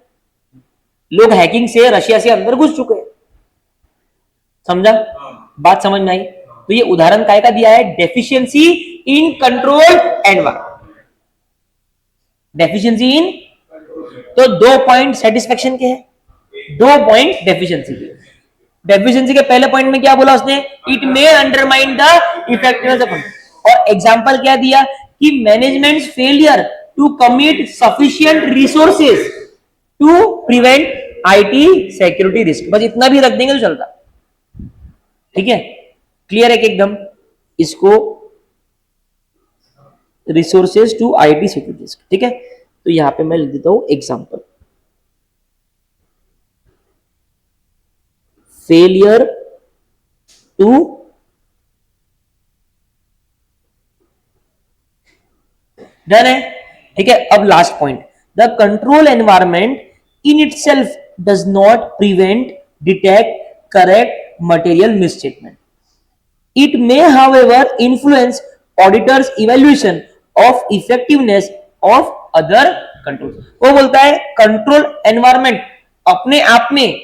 लोग हैकिंग से रशिया से अंदर घुस चुके हैं. समझा? बात समझ में आई? तो ये उदाहरण काय का दिया है? Deficiency in control environment. Deficiency in, तो दो पॉइंट सेटिस्फेक्शन के हैं, दो पॉइंट डेफिशिएंसी के. डेफिशिएंसी के पहले पॉइंट में क्या बोला उसने? It may undermine the effectiveness of. और एग्जांपल क्या दिया कि management failure to commit sufficient resources to prevent IT security risk. बस इतना भी रख देंगे तो चलता. ठीक है, क्लियर है कि एकदम? इसको resources to IT security risk. ठीक है, तो यहां पे मैं लिख देता हूं एग्जांपल. फेलियर टू डन है. ठीक है, अब last point, the control environment in itself does not prevent, detect, correct material misstatement. It may however influence auditors evaluation of effectiveness of other control. वो बोलता है कंट्रोल एनवायरमेंट अपने आप में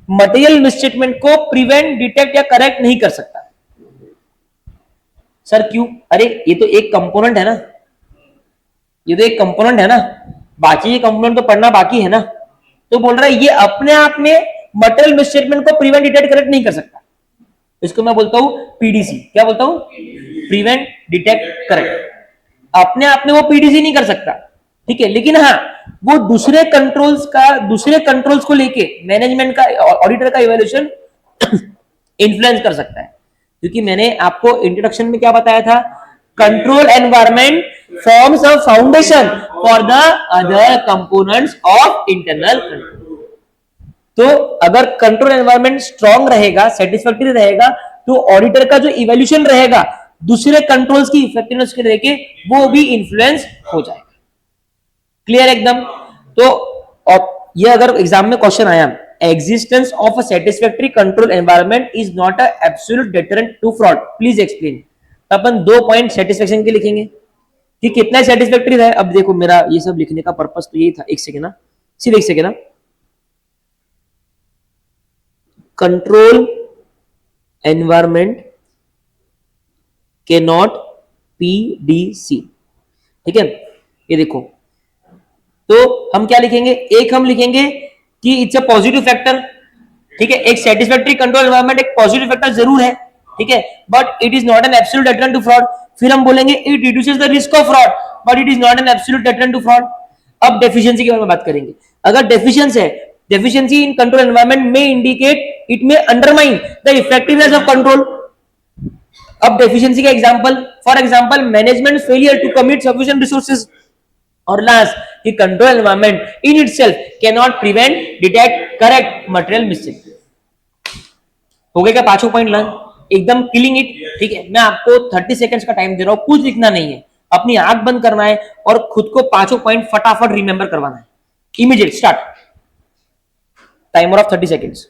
मटेरियल मिसस्टेटमेंट को प्रिवेंट, डिटेक्ट या correct नहीं कर सकता. सर क्यों? अरे ये तो एक कंपोनेंट है ना, ये तो एक कंपोनेंट है ना, बाकी ये कंपोनेंट तो पढ़ना बाकी है ना. तो बोल रहा है ये अपने आप में मटेरियल मिसस्टेटमेंट को प्रिवेंट डिटेक्ट करेक्ट नहीं कर सकता। इसको मैं बोलता हूं पीडीसी। क्या बोलता हूं? Prevent detect correct. अपने आप में वो पीडीसी नहीं कर सकता, ठीक है, लेकिन हाँ वो दूसरे कंट्रोल्स को लेके मैनेजमेंट का, ऑडिटर का इवैल्यूएशन इन्फ्लुएंस कर सकता है। क्योंकि मैंने आपको इंट्रोडक्शन में क्या बताया था, control environment forms a foundation for the other components of internal control. तो अगर कंट्रोल एनवायरमेंट स्ट्रांग रहेगा, सेटिस्फैक्टरी रहेगा, तो ऑडिटर का जो इवैल्यूएशन रहेगा दूसरे कंट्रोल्स की इफेक्टिवनेस के लेके वो भी इन्फ्लुएंस हो जाएगा। क्लियर एकदम? तो ये अगर एग्जाम में क्वेश्चन आया, existence of a satisfactory control environment is not a absolute deterrent to fraud, please explain. तो अपन 2 पॉइंट सेटिस्फेक्शन के लिखेंगे कि कितना सेटिस्फैक्टरी है। अब देखो मेरा ये सब लिखने का पर्पस तो यही था, एक सेकेंड ना, सिर्फ एक सेकेंड ना। कंट्रोल एनवायरमेंट के नॉट पीडीसी, ठीक है। ये देखो, तो हम क्या लिखेंगे, एक हम लिखेंगे कि इट्स अ पॉजिटिव फैक्टर, ठीक है, एक सेटिस्फैक्टरी कंट्रोल एनवायरनमेंट एक पॉजिटिव फैक्टर जरूर है, ठीक है, but it is not an absolute deterrent to fraud. फिर हम बोलेंगे it reduces the risk of fraud, but it is not an absolute deterrent to fraud. अब डेफिशिएंसी के बारे में बात करेंगे। अगर डेफिशिएंसी है, डेफिशिएंसी इन कंट्रोल एनवायरनमेंट में indicate, it may undermine the effectiveness of control. अब डेफिशिएंसी का example, for example management failure to commit sufficient resources, और लास्ट कि control environment in itself cannot prevent detect correct material mistake. हो गया क्या पांचों point learn? एकदम killing it, ठीक है। मैं आपको 30 सेकंड्स का टाइम दे रहा हूं, कुछ लिखना नहीं है, अपनी आंख बंद करना है और खुद को पांचों पॉइंट फटाफट रिमेंबर करवाना है। Immediate start, timer of 30 seconds.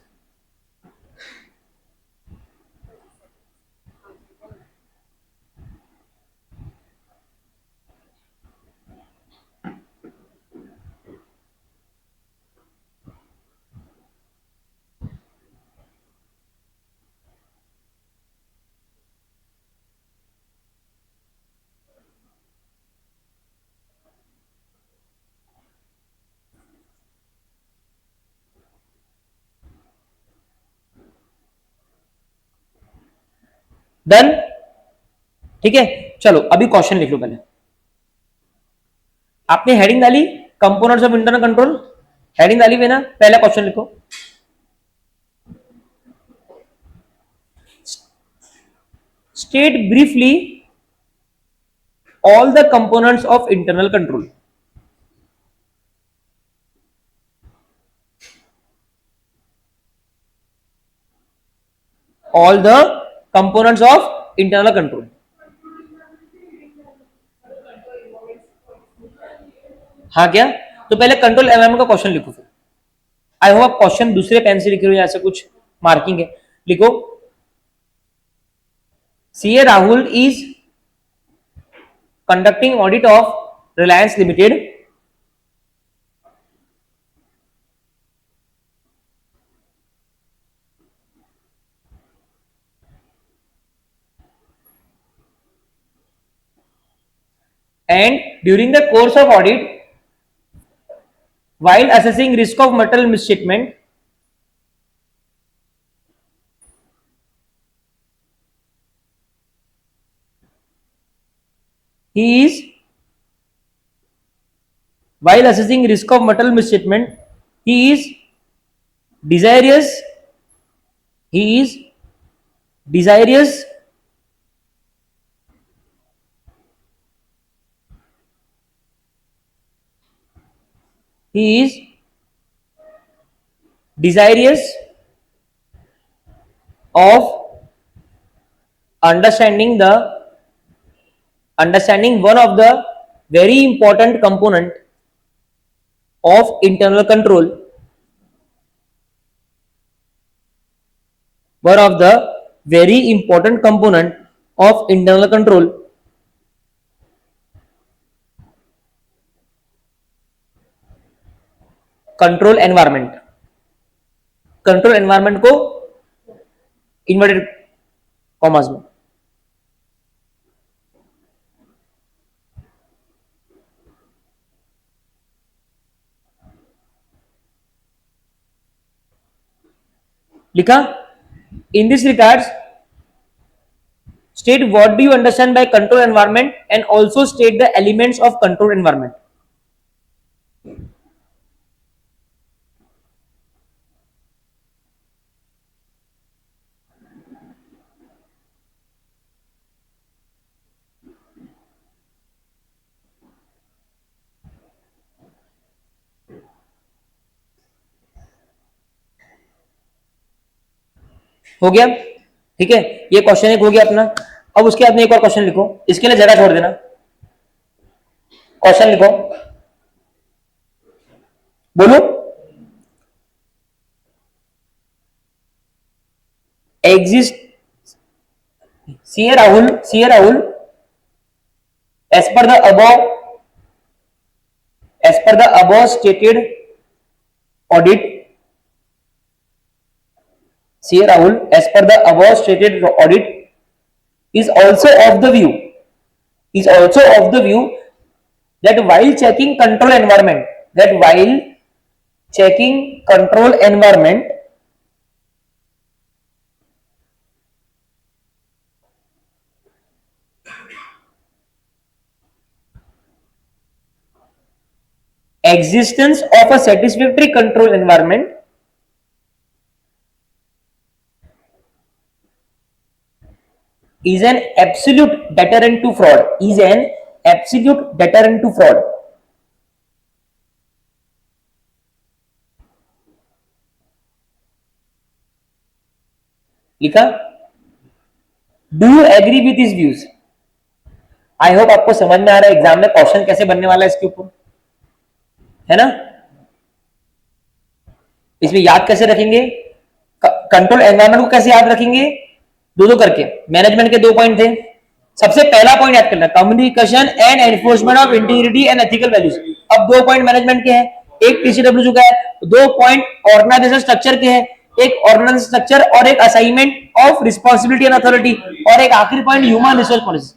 Done, ठीक है। चलो अभी क्वेश्चन लिख लो पहले। आपने हेडिंग डाली components of internal control, heading डाली है ना, पहला क्वेश्चन लिखो। State briefly all the components of internal control. All the components of internal control. हाँ क्या? तो पहले कंट्रोल एनवायरनमेंट का क्वेश्चन लिखो। फिर आई होप आप क्वेश्चन दूसरे पेन से लिख रहे हो या ऐसा कुछ मार्किंग है, लिखो। CA Rahul is conducting audit of Reliance limited and during the course of audit, while assessing risk of material misstatement, he is while assessing risk of material misstatement, he is desirous he is desirous he is desirous of understanding one of the very important component of internal control, one of the very important component of internal control, control environment. Control environment को inverted commas में लिखा। In this regards state what do you understand by control environment and also state the elements of control environment. हो गया, ठीक है, ये question एक हो गया अपना। अब उसके बाद में एक और क्वेश्चन लिखो, इसके लिए जगह छोड़ देना। क्वेश्चन लिखो, बोलो। Exist, C Rahul, as per the above stated audit, C Rahul, as per the above stated audit is also of the view that while checking control environment existence of a satisfactory control environment is an absolute deterrent to fraud. लिखा। Do you agree with this views? I hope आपको समझ में आ रहा है exam में question कैसे बनने वाला है इसके ऊपर, है ना। इसमें याद कैसे रखेंगे, कंट्रोल एनवायरनमेंट को कैसे याद रखेंगे, दो करके। मैनेजमेंट के 2 पॉइंट थे। सबसे पहला पॉइंट याद करना, communication and enforcement of integrity and ethical values. अब 2 पॉइंट मैनेजमेंट के हैं, एक टीसीडब्ल्यू का है, 2 पॉइंट ऑर्गेनाइजेशन स्ट्रक्चर के हैं, एक ऑर्गेनाइजेशन स्ट्रक्चर और एक assignment of responsibility and authority, और एक आखिरी point human resource policy.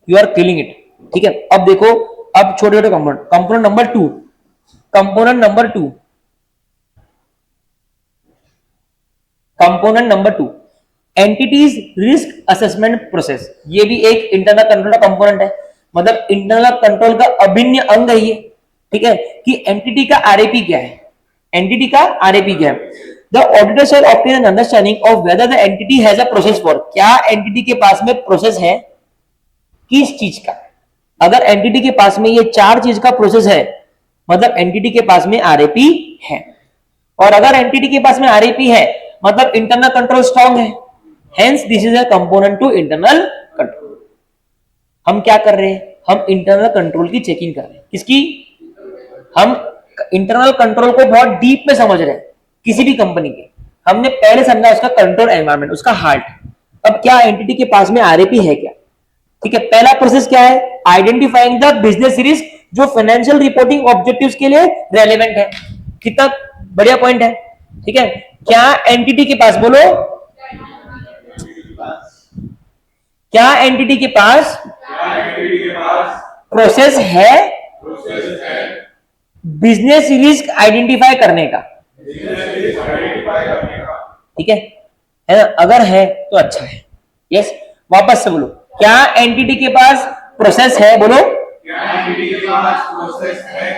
You are killing it, ठीक है। अब देखो, अब छोटे छोटे component. Component number 2 entities risk assessment process. ये भी एक इंटरनल कंट्रोल का कंपोनेंट है, मतलब इंटरनल कंट्रोल का अभिन्न अंग है ये, ठीक है। कि एंटिटी का आरएपी क्या है, the auditor shall obtain an understanding of weather the entity has a process for, क्या एंटिटी के पास में प्रोसेस है किस चीज का। अगर एंटिटी के पास में ये 4 चीज का प्रोसेस है, मतलब एंटिटी के पास में आरएपी है। और अगर एंटिटी के पास में आरएपी है, मतलब इंटरनल कंट्रोल स्ट्रांग है। Hence this is a component to internal control. हम क्या कर रहे हैं, हम इंटरनल कंट्रोल की चेकिंग कर रहे हैं। किसकी? हम इंटरनल कंट्रोल को बहुत डीप में समझ रहे हैं किसी भी कंपनी के। हमने पहले समझा उसका कंट्रोल एनवायरनमेंट, उसका हार्ट। अब क्या एंटिटी के पास में आरएपी है क्या, ठीक है। पहला प्रोसेस क्या है, आइडेंटिफाइंग द बिजनेस रिस्क, जो फाइनेंशियल रिपोर्टिंग ऑब्जेक्टिव्स के लिए रेलेवेंट है। कितना बढ़िया पॉइंट है, ठीक है। क्या एंटिटी के पास, बोलो, क्या एंटिटी के पास प्रोसेस है बिजनेस रिस्क आइडेंटिफाई करने का, ठीक है ना। अगर है तो अच्छा है। यस, वापस से बोलो, क्या एंटिटी के पास प्रोसेस है, बोलो।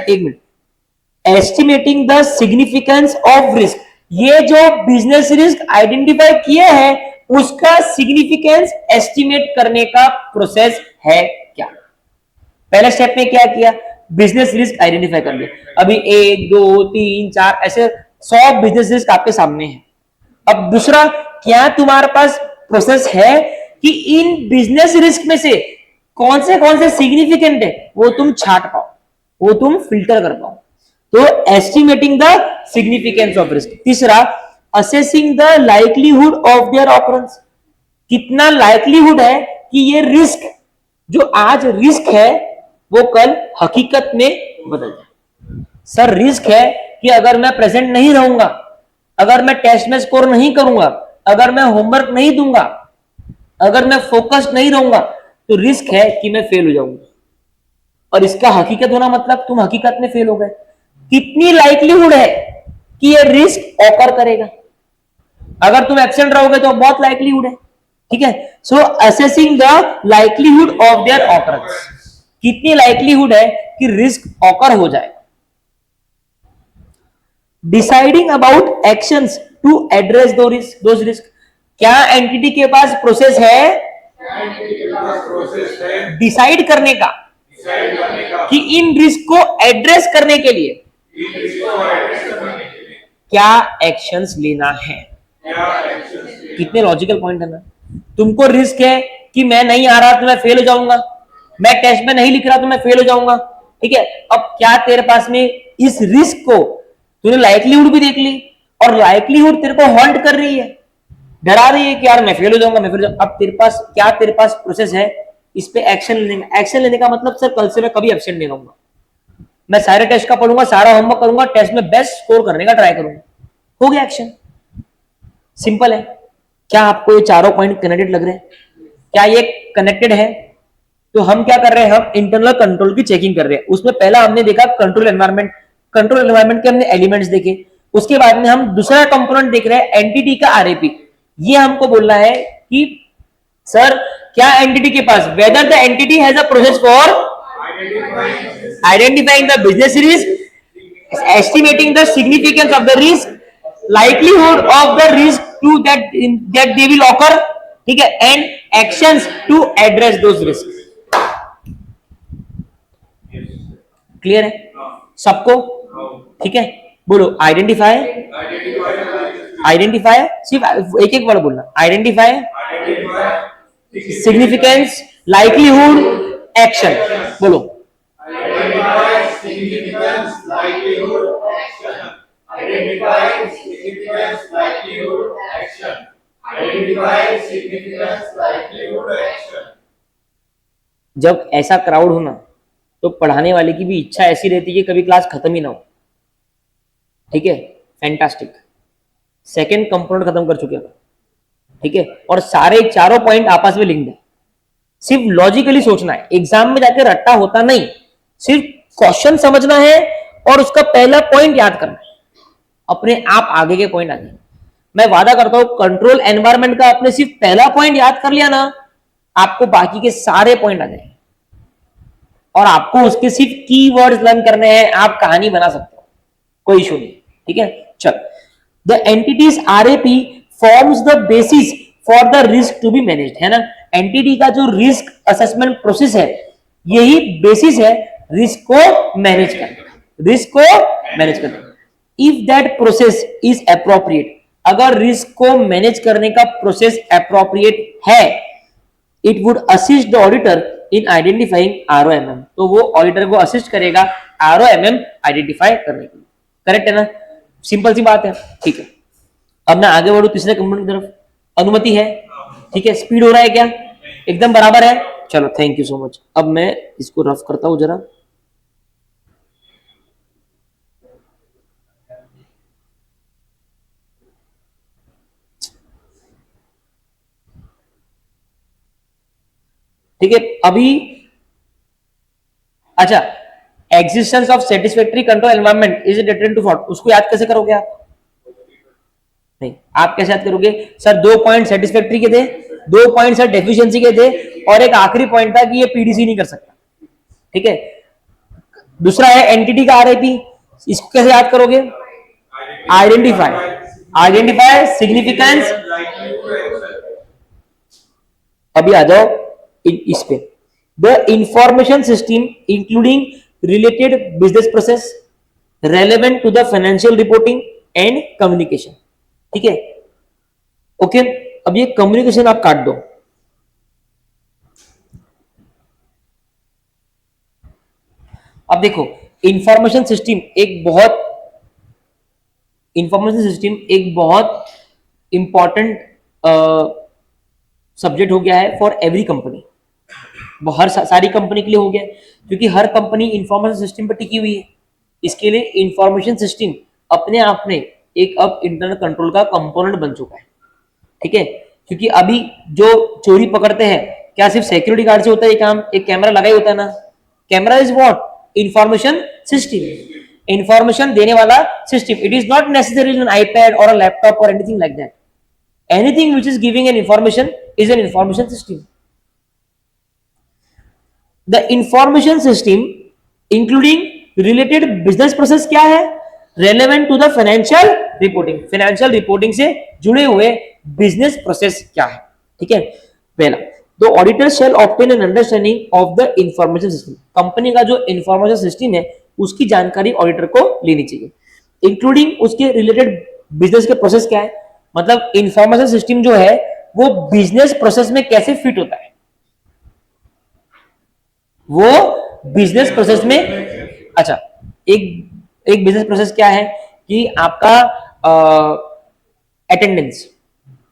एक minute. Estimating the significance of risk, ये जो बिजनेस रिस्क आइडेंटिफाई किए हैं उसका सिग्निफिकेंस एस्टिमेट करने का प्रोसेस है क्या। पहले स्टेप में क्या किया, बिजनेस रिस्क आइडेंटिफाई कर लिया। अभी 1 2 3 4 ऐसे 100 बिजनेस रिस्क आपके सामने हैं। अब दूसरा, क्या तुम्हारे पास प्रोसेस है कि इन बिजनेस रिस्क में से कौन से सिग्निफिकेंट है वो तुम छाट पाओ, वो तुम फिल्टर कर पाओ। तो estimating the significance of risk. तीसरा, assessing the likelihood of their occurrence, कितना लाइकलीहुड है कि ये रिस्क जो आज रिस्क है वो कल हकीकत में बदल जाए। सर रिस्क है कि अगर मैं प्रेजेंट नहीं रहूंगा, अगर मैं टेस्ट में स्कोर नहीं करूंगा, अगर मैं होमवर्क नहीं दूंगा, अगर मैं फोकस्ड नहीं रहूंगा, तो रिस्क है कि मैं फेल हो जाऊंगा। और इसका हकीकत होना मतलब तुम हकीकत में फेल हो गए। कितनी लाइकलीहुड है कि ये रिस्क ऑकर करेगा। अगर तुम एब्सेंट रहोगे तो बहुत लाइक्लीहुड है, ठीक है। So assessing the likelihood of their occurrence, कितनी लाइक्लीहुड है कि रिस्क ऑकर हो जाए। Deciding about actions to address those risk, क्या एंटिटी के पास प्रोसेस है डिसाइड करने का कि इन रिस्क को एड्रेस करने के लिए क्या एक्शंस लेना है। कितने लॉजिकल पॉइंट है ना। तुमको रिस्क है कि मैं नहीं आ रहा तो मैं फेल हो जाऊंगा, मैं टेस्ट में नहीं लिख रहा तो मैं फेल हो जाऊंगा, ठीक है। अब क्या तेरे पास में इस रिस्क को तूने लाइक्लीहुड भी देख ली और लाइक्लीहुड तेरे को हॉन्ट कर रही है, डरा रही है कि यार मैं फेल हो जाऊंगा, मैं फेल हो जाऊंगा। अब तेरे पास क्या, तेरे पास प्रोसेस है इस पे एक्शन लेने का। एक्शन लेने का मतलब सर कल से मैं कभी एब्सेंट नहीं रहूंगा, मैं सारे टेस्ट का पढ़ूंगा, सारा होमवर्क करूंगा, टेस्ट में बेस्ट स्कोर करने का ट्राई करूंगा। हो गया एक्शन, सिंपल है। क्या आपको ये चारों पॉइंट कनेक्टेड लग रहे हैं? क्या ये कनेक्टेड है? तो हम क्या कर रहे हैं, हम इंटरनल कंट्रोल की चेकिंग कर रहे हैं। उसमें पहला हमने देखा कंट्रोल एनवायरनमेंट, कंट्रोल एनवायरनमेंट के हमने एलिमेंट्स देखे। उसके बाद में हम दूसरा कंपोनेंट देख रहे हैं एंटिटी का आरएपी। ये हमको बोलना है कि सर क्या एंटिटी के पास, whether the entity has a process for identifying the business risk, estimating the significance of the risk, likelihood of the risk to that they will occur, ठीक है, and actions to address those risks। Clear है सबको? ठीक है, बोलो identify, identify सिर्फ एक एक वर्ड बोलना, आइडेंटिफाई, सिग्निफिकेंस, लाइक्लीहुड, एक्शन। बोलो
Identify significance, likelihood, action. Identify significance, likelihood, action. Identify significance, likelihood, action.
जब ऐसा क्राउड हो ना तो पढ़ाने वाले की भी इच्छा ऐसी रहती है कि कभी क्लास खत्म ही ना हो, ठीक है। फैंटास्टिक, सेकंड कंपोनेंट खत्म कर चुके हैं, ठीक है। और सारे चारों पॉइंट आपस में लिंक्ड है। सिर्फ लॉजिकली सोचना है, एग्जाम में जाकर रट्टा होता नहीं, सिर्फ क्वेश्चन समझना है और उसका पहला पॉइंट याद करना है, अपने आप आगे के पॉइंट आ जाएंगे। मैं वादा करता हूं कंट्रोल एनवायरनमेंट का आपने सिर्फ पहला पॉइंट याद कर लिया ना, आपको बाकी के सारे पॉइंट आ जाएंगे और आपको उसके सिर्फ कीवर्ड्स लर्न करने हैं, आप कहानी बना सकते हो, कोई इशू नहीं, ठीक है। चल, the entities RAP forms the basis for the risk to be managed, है ना। एंटिटी का जो रिस्क असेसमेंट प्रोसेस है यही बेसिस है रिस्क को मैनेज करने का, रिस्क को मैनेज करने का। If that process is appropriate, अगर रिस्क को मैनेज करने का प्रोसेस अप्रोप्रिएट है, it would assist the auditor in identifying ROMM, तो वो ऑडिटर को असिस्ट करेगा ROMM आइडेंटिफाई करने के लिए। करेक्ट है ना, सिंपल सी बात है, ठीक है। अब मैं आगे बढ़ू तीसरे कंपोनेंट की तरफ। अनुमति है, ठीक है। स्पीड हो रहा है क्या? एकदम बराबर है। चलो थैंक यू सो मच। अब मैं इसको रफ करता हूं जरा। ठीक है, अभी अच्छा, existence of satisfactory control environment is deterrent to fraud, उसको याद कैसे करोगे आप? नहीं, आप कैसे याद करोगे? सर 2 पॉइंट सेटिस्फैक्टरी के थे, 2 पॉइंट सर डेफिशिएंसी के थे और एक आखिरी पॉइंट था कि ये पीडीसी नहीं कर सकता, ठीक है। दूसरा है एंटिटी का आरआईपी, इसको कैसे याद करोगे? Identify, identify, significance. अभी आ जाओ इस पे, the information system including related business process relevant to the financial reporting and communication, ठीक है। ओके, अब ये कम्युनिकेशन आप काट दो। अब देखो, इंफॉर्मेशन सिस्टम एक बहुत इंपॉर्टेंट सब्जेक्ट हो गया है फॉर एवरी कंपनी। हर सारी कंपनी के लिए हो गया, क्योंकि हर कंपनी इंफॉर्मेशन सिस्टम पर टिकी हुई है। इसके लिए इंफॉर्मेशन सिस्टम अपने आप में एक अब इंटरनल कंट्रोल का कंपोनेंट बन चुका है, ठीक है। क्योंकि अभी जो चोरी पकड़ते हैं, क्या सिर्फ सिक्योरिटी गार्ड से होता है ये काम? एक कैमरा लगा ही होता है ना। Camera is what? Information system. Information देने वाला system. It is not necessary an iPad और अ लैपटॉप और anything like that. Anything which is giving an information is an information system. The information system including related business process क्या है? Relevant to the financial reporting. Financial reporting से जुड़े हुए business process क्या है? ठीक है. पहला, the auditor shall obtain an understanding of the information system. Company का जो इंफॉर्मेशन सिस्टम है उसकी जानकारी ऑडिटर को लेनी चाहिए. इंक्लूडिंग उसके रिलेटेड बिजनेस के प्रोसेस क्या है, मतलब इंफॉर्मेशन सिस्टम जो है वो बिजनेस प्रोसेस में कैसे फिट होता है, वो बिजनेस प्रोसेस में. अच्छा, एक बिजनेस प्रोसेस क्या है कि आपका अटेंडेंस,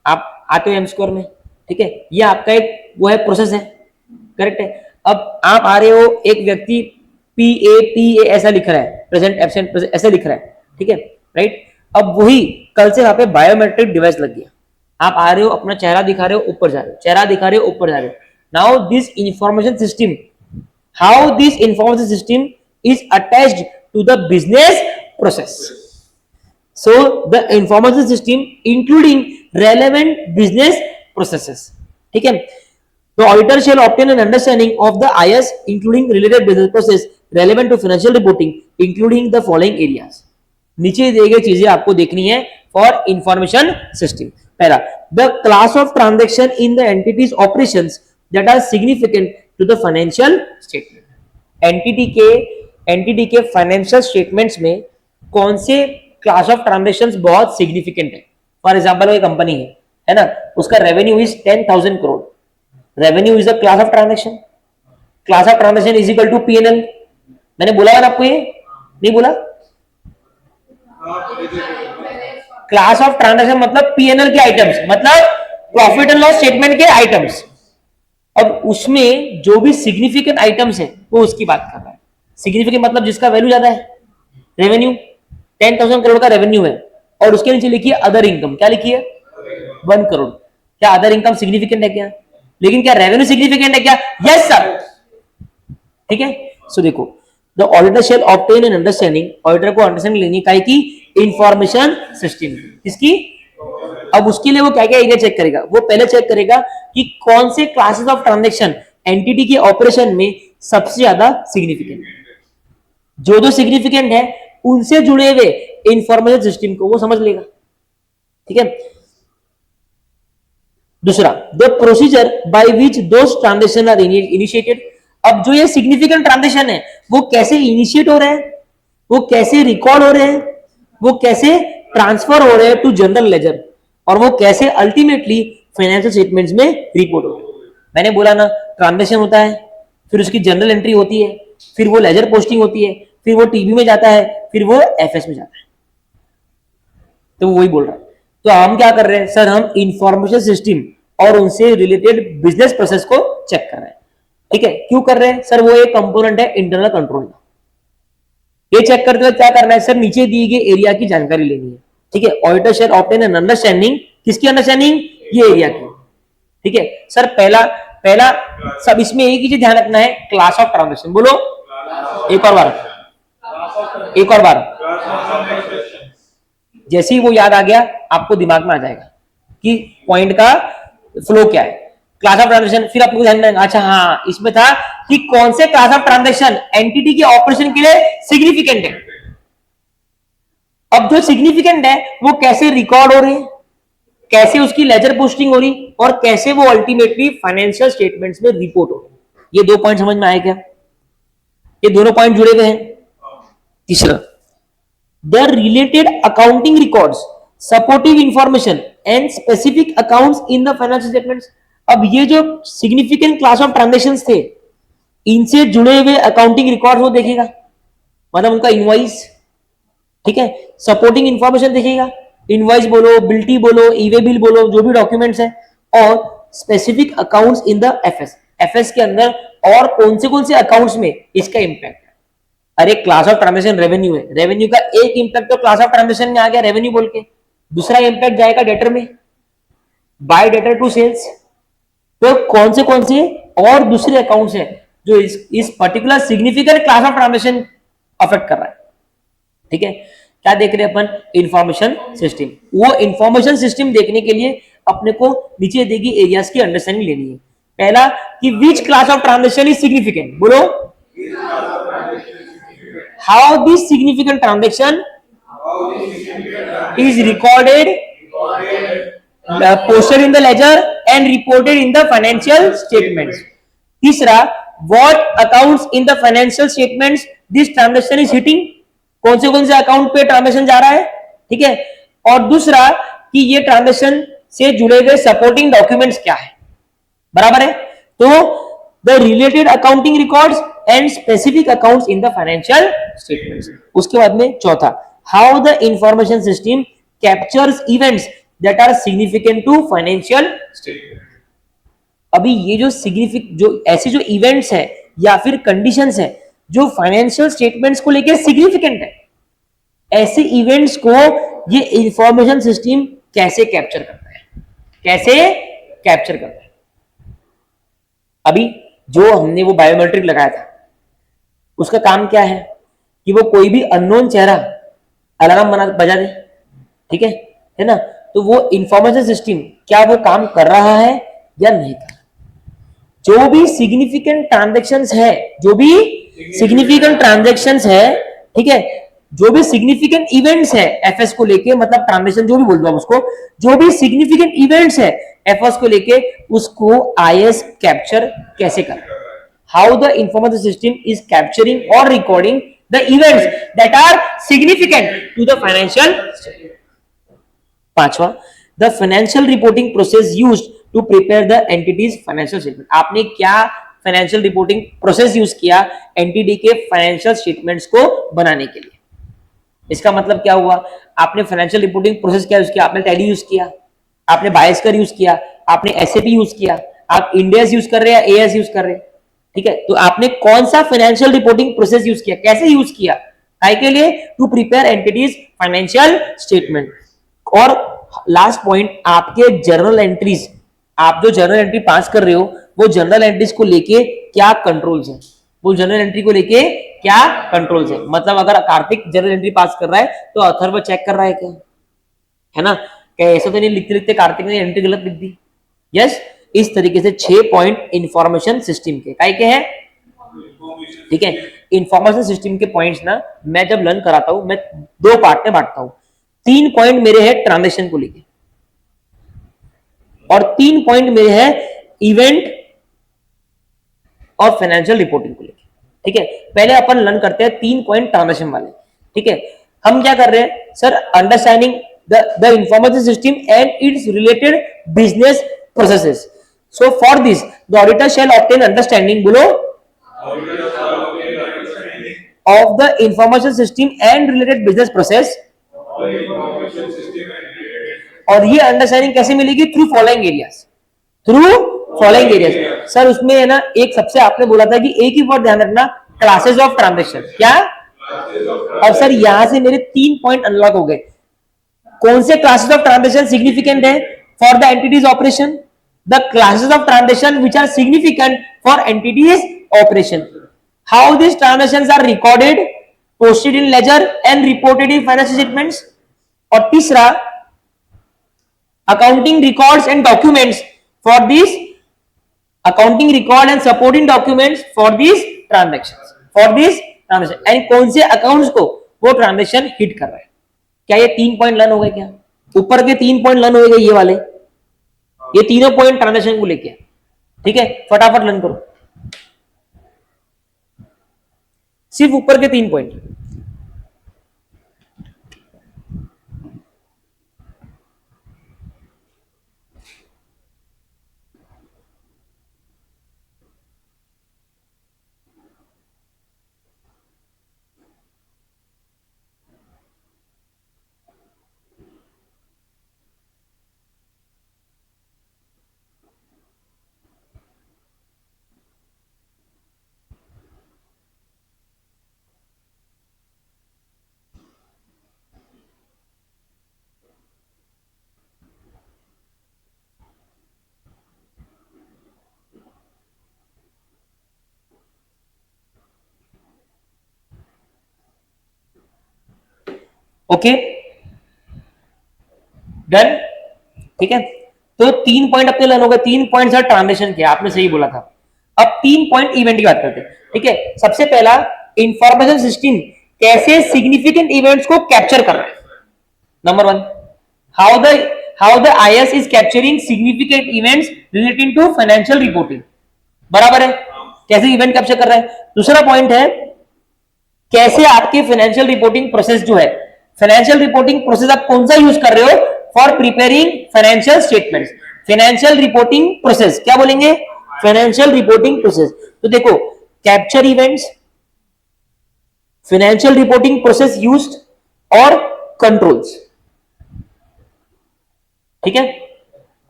आप आते हो एम स्क्वायर में, ठीक है, ये आपका एक वो है प्रोसेस है, करेक्ट है. अब आप आ रहे हो, एक व्यक्ति PA ऐसा लिख रहा है, प्रेजेंट एब्सेंट ऐसा लिख रहा है, ठीक है, राइट. अब वही कल से वहां पे बायोमेट्रिक डिवाइस लग गया. आप आ रहे हो, अपना चेहरा दिखा रहे हो, ऊपर जा रहे हो, चेहरा दिखा रहे हो, ऊपर जा रहे हो. Now this information system, how this information system is attached to the business process. So the information system including relevant business processes. ठीक है. The auditor shall obtain an understanding of the IS including related business process relevant to financial reporting including the following areas. नीचे दिए गए चीजें आपको देखनी है for information system. पहला, the class of transaction in the entities operations that are significant to the financial statement. Entity के financial statements में कौन से क्लास ऑफ ट्रांजेक्शंस बहुत सिग्निफिकेंट है. फॉर एग्जांपल, कोई कंपनी है ना, उसका revenue is 10,000 crore. Revenue is a class of transaction. Class of transaction is equal to P&L. मैंने बोला है ना आपको, ये नहीं बोला? क्लास ऑफ ट्रांजेक्शन मतलब P&L के आइटम्स, मतलब प्रॉफिट एंड लॉस स्टेटमेंट के आइटम्स. अब उसमें जो भी सिग्निफिकेंट आइटम्स है वो उसकी बात कर रहा है. सिग्निफिकेंट मतलब जिसका वैल्यू ज्यादा है. रेवेन्यू 10,000 करोड़ का रेवेन्यू है और उसके नीचे लिखिए अदर इनकम. क्या लिखिए? 1 करोड़. क्या अदर इनकम सिग्निफिकेंट है क्या? लेकिन क्या रेवेन्यू सिग्निफिकेंट है क्या? Yes sir. ठीक है. सो देखो, the auditor shall obtain an understanding. Auditor को अंडरस्टैंडिंग लेनी है की इंफॉर्मेशन सिस्टम किसकी. अब उसके लिए वो क्या क्या एरिया चेक करेगा? वो पहले चेक करेगा कि कौन से क्लासेस ऑफ ट्रांजैक्शन एंटिटी के ऑपरेशन में सबसे ज्यादा सिग्निफिकेंट. जो सिग्निफिकेंट है उनसे जुड़े हुए इंफॉर्मेशन सिस्टम को वो समझ लेगा. ठीक है. दूसरा, the procedure by which those transaction are initiated. अब जो ये सिग्निफिकेंट ट्रांजैक्शन है वो कैसे इनिशिएट हो रहे हैं, वो कैसे रिकॉर्ड हो रहे हैं, वो कैसे ट्रांसफर हो रहे हैं टू जनरल लेजर, और वो कैसे अल्टीमेटली फाइनेंशियल स्टेटमेंट्स में रिपोर्ट हो रहे हैं. मैंने बोला ना, ट्रांजैक्शन होता है, फिर उसकी जनरल एंट्री होती है, फिर वो लेजर पोस्टिंग होती है, फिर वो टीबी में जाता है, फिर वो एफएस में जाता है. तो वही बोल रहा है. तो हम क्या कर रहे हैं सर? हम इंफॉर्मेशन सिस्टम और उनसे रिलेटेड बिजनेस प्रोसेस को चेक कर रहे हैं. ठीक है. क्यों कर रहे हैं सर? वो एक कंपोनेंट है इंटरनल कंट्रोल का. ये चेक करते हुए क्या करना है सर? नीचे दिए गए एरिया की जानकारी लेनी है. ठीक है. Auditor shall obtain an understanding. किसकी अंडरस्टैंडिंग? ये एरिया की. ठीक है सर. पहला सब इसमें एक ही चीज ध्यान रखना है, क्लास ऑफ ट्रांजैक्शन. बोलो एक और बार. जैसे ही वो याद आ गया आपको दिमाग में आ जाएगा कि पॉइंट का फ्लो क्या है. क्लास ऑफ ट्रांजैक्शन, फिर आपको ध्यान में, अच्छा हाँ इसमें था कि कौन से क्लास ऑफ ट्रांजैक्शन एंटिटी के ऑपरेशन के लिए सिग्निफिकेंट है. अब जो सिग्निफिकेंट है वो कैसे रिकॉर्ड हो रहे हैं, कैसे उसकी लेजर पोस्टिंग हो रही, और कैसे वो अल्टीमेटली फाइनेंशियल स्टेटमेंट्स में रिपोर्ट हो रही. ये 2 पॉइंट समझ में आए क्या? ये दोनों पॉइंट जुड़े हुए हैं. तीसरा, the related accounting records, supportive information and specific accounts in the financial statements. अब ये जो सिग्निफिकेंट क्लास ऑफ ट्रांजैक्शंस थे, इनसे जुड़े हुए अकाउंटिंग रिकॉर्ड वो देखेगा, मतलब उनका इनवॉइस. ठीक है. सपोर्टिंग इंफॉर्मेशन देखेगा, इनवॉइस बोलो, बिल्टी बोलो, ईवे बिल बोलो, जो भी डॉक्यूमेंट्स है. और specific accounts in the FS. FS के अंदर और कौन से अकाउंट्स में इसका इंपैक्ट है. अरे क्लास ऑफ ट्रांजैक्शन रेवेन्यू है, रेवेन्यू का एक इंपैक्ट तो क्लास ऑफ ट्रांजैक्शन में आ गया रेवेन्यू बोल के, दूसरा इंपैक्ट जाएगा डेटर में, बाय डेटर टू सेल्स. तो कौन से और दूसरे अकाउंट्स हैं जो इस particular significant class of transaction affect कर रहा है. ठीक है, क्या देख रहे हैं अपन? Information system. वो इंफॉर्मेशन सिस्टम देखने के लिए अपने को नीचे देगी एरियाज की अंडरस्टैंडिंग लेनी है। पहला कि which class of transaction is significant, बोलो। How this significant transaction is recorded, posted in the ledger and reported in the financial statements. तीसरा, what accounts in the financial statements this transaction is hitting, कौन से account पे transaction जा रहा है, ठीक है। और दूसरा कि ये ट्रांजेक्शन से जुड़े हुए सपोर्टिंग डॉक्यूमेंट्स क्या है, बराबर है। तो the related accounting records and specific accounts in the financial statements. उसके बाद में चौथा, how the information system captures events that are significant to financial statement. अभी ये जो जो ऐसे जो इवेंट्स है या फिर कंडीशंस है जो फाइनेंशियल स्टेटमेंट्स को लेकर सिग्निफिकेंट है, ऐसे इवेंट्स को ये इंफॉर्मेशन सिस्टम कैसे कैप्चर करता है, कैसे कैप्चर करता है। अभी जो हमने वो बायोमेट्रिक लगाया था, उसका काम क्या है कि वो कोई भी अननोन चेहरा अलार्म बजा दे, ठीक है ना। तो वो इंफॉर्मेशन सिस्टम क्या वो काम कर रहा है या नहीं कर रहा। जो भी सिग्निफिकेंट ट्रांजैक्शंस है, जो भी सिग्निफिकेंट ट्रांजैक्शंस है, ठीक है, जो भी सिग्निफिकेंट इवेंट्स है एफएस को लेके, मतलब ट्रांजैक्शन जो भी बोल दो उसको, जो भी सिग्निफिकेंट इवेंट्स है एफएस को लेके, उसको आईएस कैप्चर कैसे कर, how the information system is capturing और recording the events that are significant to the financial. पांचवा, the financial reporting process used to prepare the entity's financial statement. आपने क्या फाइनेंशियल रिपोर्टिंग प्रोसेस यूज किया entity के financial statements को बनाने के लिए। इसका मतलब क्या हुआ, आपने फाइनेंशियल रिपोर्टिंग प्रोसेस क्या यूज किया, आपने टैली यूज किया, आपने बायस्कर यूज किया, आपने एसएपी यूज किया, आप इंडेस यूज कर रहे हैं, एएस यूज कर रहे हैं, ठीक है। तो आपने कौन सा फाइनेंशियल रिपोर्टिंग प्रोसेस यूज किया, कैसे यूज किया, काय के लिए, to prepare entities financial statement. और लास्ट पॉइंट, आपके जर्नल एंट्रीज, आप जो जर्नल एंट्री पास कर रहे हो, वो जर्नल एंट्रीज को लेके क्या कंट्रोल्स है, वो जर्नल एंट्री को लेके क्या कंट्रोल्स है। मतलब अगर कार्तिक जर्नल एंट्री पास कर रहा है तो अथर्व चेक कर रहा है क्या, है ना, क्या ऐसा तो नहीं लिखते लिखते कार्तिक ने एंट्री गलत लिख दी। यस, इस तरीके से 6 पॉइंट इंफॉर्मेशन सिस्टम के काय के हैं, ठीक है। इंफॉर्मेशन सिस्टम के पॉइंट्स ना मैं जब लर्न कराता हूं, मैं 2 पार्ट में बांटता हूं। 3 पॉइंट मेरे हैं ट्रांजेक्शन को लेके और 3 पॉइंट मेरे हैं इवेंट और फाइनेंशियल रिपोर्टिंग को लेके, ठीक है। पहले अपन लर्न करते हैं 3 पॉइंट ट्रांजेक्शन वाले, ठीक है। हम क्या कर रहे हैं sir, understanding the information system and its related business processes. So for this the auditor shall obtain understanding, बोलो, of the information system and related business process. और ये अंडरस्टैंडिंग कैसे मिलेगी, through following areas, through following areas. Sir उसमें है ना, एक सबसे आपने बोला था कि एक ही वर्ड ध्यान रखना, क्लासेस ऑफ ट्रांजेक्शन, क्या। अब सर यहां से मेरे 3 पॉइंट अनलॉक हो गए। कौन से क्लासेस ऑफ ट्रांजेक्शन सिग्निफिकेंट है for the entities operation, the classes of transaction which are significant for entities operation, how this transactions are recorded, posted in ledger and reported in financial statements. और तीसरा, accounting records and documents for this, accounting record and supporting documents for this transactions, for this transaction, and कौन से accounts को वो transaction hit कर रहा है। क्या ये 3 पॉइंट लर्न हो गए, क्या ऊपर के 3 पॉइंट लर्न हो गए, ये वाले, ये तीनों पॉइंट ट्रांजेक्शन को लेके, ठीक है। फटाफट लर्न करो, सिर्फ ऊपर के 3 पॉइंट। ओके डन, ठीक है। तो 3 पॉइंट अपने लर्न हो गए। 3 पॉइंट सर ट्रांजेक्शन के, आपने सही बोला था। अब 3 पॉइंट इवेंट की बात करते हैं, ठीक है। सबसे पहला, इंफॉर्मेशन सिस्टम कैसे सिग्निफिकेंट इवेंट्स को कैप्चर कर रहा है। Number 1, how the IS is capturing significant events relating to financial reporting, बराबर है, कैसे इवेंट कैप्चर कर रहा है। दूसरा पॉइंट है, कैसे आपके फाइनेंशियल रिपोर्टिंग प्रोसेस जो है, फाइनेंशियल रिपोर्टिंग प्रोसेस आप कौन सा यूज कर रहे हो for preparing financial statements. Financial reporting process क्या बोलेंगे, फाइनेंशियल रिपोर्टिंग प्रोसेस। तो देखो, capture events, financial reporting process used और कंट्रोल्स, ठीक है।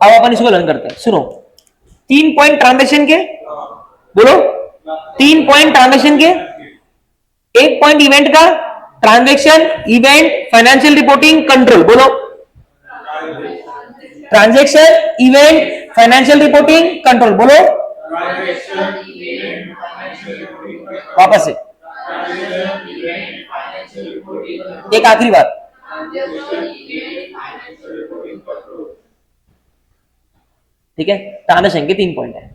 अब अपन इसको लर्न करते हैं। सुनो, 3 पॉइंट ट्रांजेक्शन के, बोलो 3 पॉइंट ट्रांजेक्शन के, 1 पॉइंट इवेंट का, transaction, event, financial reporting, control. बोलो, transaction, event, financial reporting, control. बोलो वापस से, एक आखिरी बात, ठीक है। ट्रांजेक्शन के 3 पॉइंट है।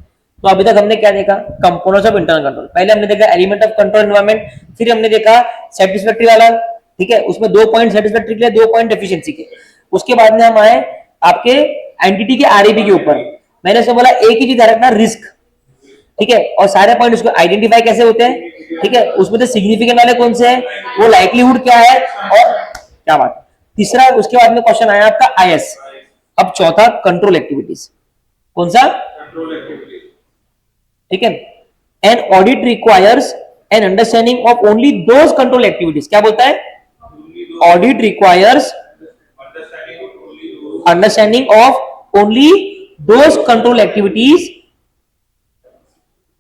तो अभी तक हमने क्या देखा, कंपोनेंट्स ऑफ इंटरनल कंट्रोल। पहले हमने देखा एलिमेंट ऑफ कंट्रोल एनवायरनमेंट, फिर हमने देखा सेटिस्फैक्टरी वाला, ठीक है, उसमें 2 पॉइंट सेटिस्फैक्टरी के लिए, 2 पॉइंट डेफिशिएंसी के। उसके बाद में हम आए आपके एंटिटी के आरएबी के ऊपर। मैंने उसमें बोला एक ही चीज रखना, रिस्क, ठीक है, और सारे पॉइंट उसको आइडेंटिफाई कैसे होते हैं, ठीक है, उसमें से सिग्निफिकेंट वाले कौन से हैं, वो लाइक्लीहुड क्या है, और क्या बात। तीसरा, उसके बाद में क्वेश्चन आया आपका आईएस। अब चौथा, कंट्रोल एक्टिविटीज, कौन सा, ठीक है। An audit requires an understanding of only those control activities. क्या बोलता है, audit requires understanding of only those control activities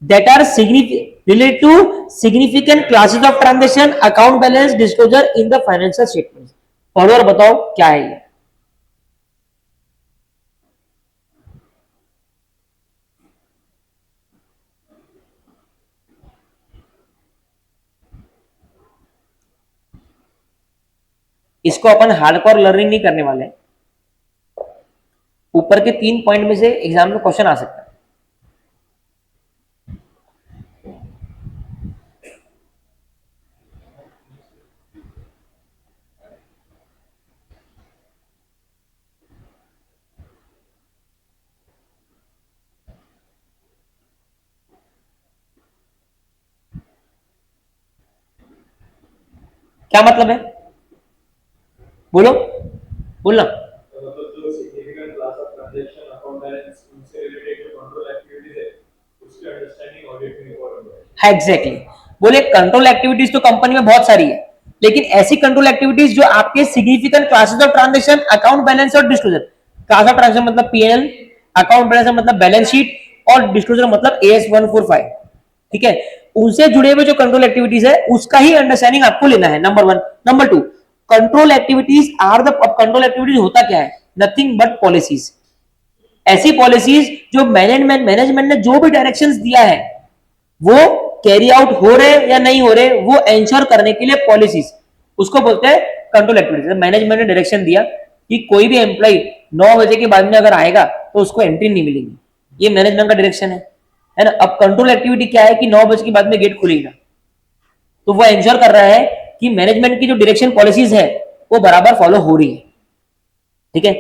that are related to significant classes of transaction, account balance disclosure in the financial statements। और बताओ क्या है ये। इसको अपन hardcore learning नहीं करने वाले हैं। ऊपर के 3 पॉइंट में से एग्जाम में क्वेश्चन आ सकता है। क्या मतलब है, बोलो, बोलना। हाँ एग्जैक्टली, बोले कंट्रोल एक्टिविटीज तो कंपनी में बहुत सारी है, लेकिन ऐसी कंट्रोल एक्टिविटीज जो आपके significant classes of transaction, account balance और डिस्क्लोजर। क्लास ऑफ ट्रांजैक्शन मतलब पीएनएल, अकाउंट बैलेंस मतलब बैलेंस शीट, और डिस्क्लोजर मतलब एएस 145, ठीक है। उनसे जुड़े हुए जो कंट्रोल एक्टिविटीज है उसका ही अंडरस्टैंडिंग आपको लेना है, number 1। Number 2, control activities are the, control activities होता क्या है, नथिंग बट पॉलिसीज। ऐसी पॉलिसीज जो मैनेजमेंट ने जो भी डायरेक्शंस दिया है वो कैरी आउट हो रहे या नहीं हो रहे, वो एंश्योर करने के लिए पॉलिसीज, उसको बोलते हैं कंट्रोल एक्टिविटीज। मैनेजमेंट ने डायरेक्शन दिया कि कोई भी एम्प्लॉय 9 बजे के बाद में अगर आएगा तो उसको एंट्री नहीं मिलेगी, ये मैनेजमेंट का डायरेक्शन है ना। अब कंट्रोल एक्टिविटी क्या है कि 9 बजे के बाद में गेट खुलेगा, तो वो एंश्योर कर रहा है कि मैनेजमेंट की जो डायरेक्शन पॉलिसीज है वो बराबर फॉलो हो रही है, ठीक है।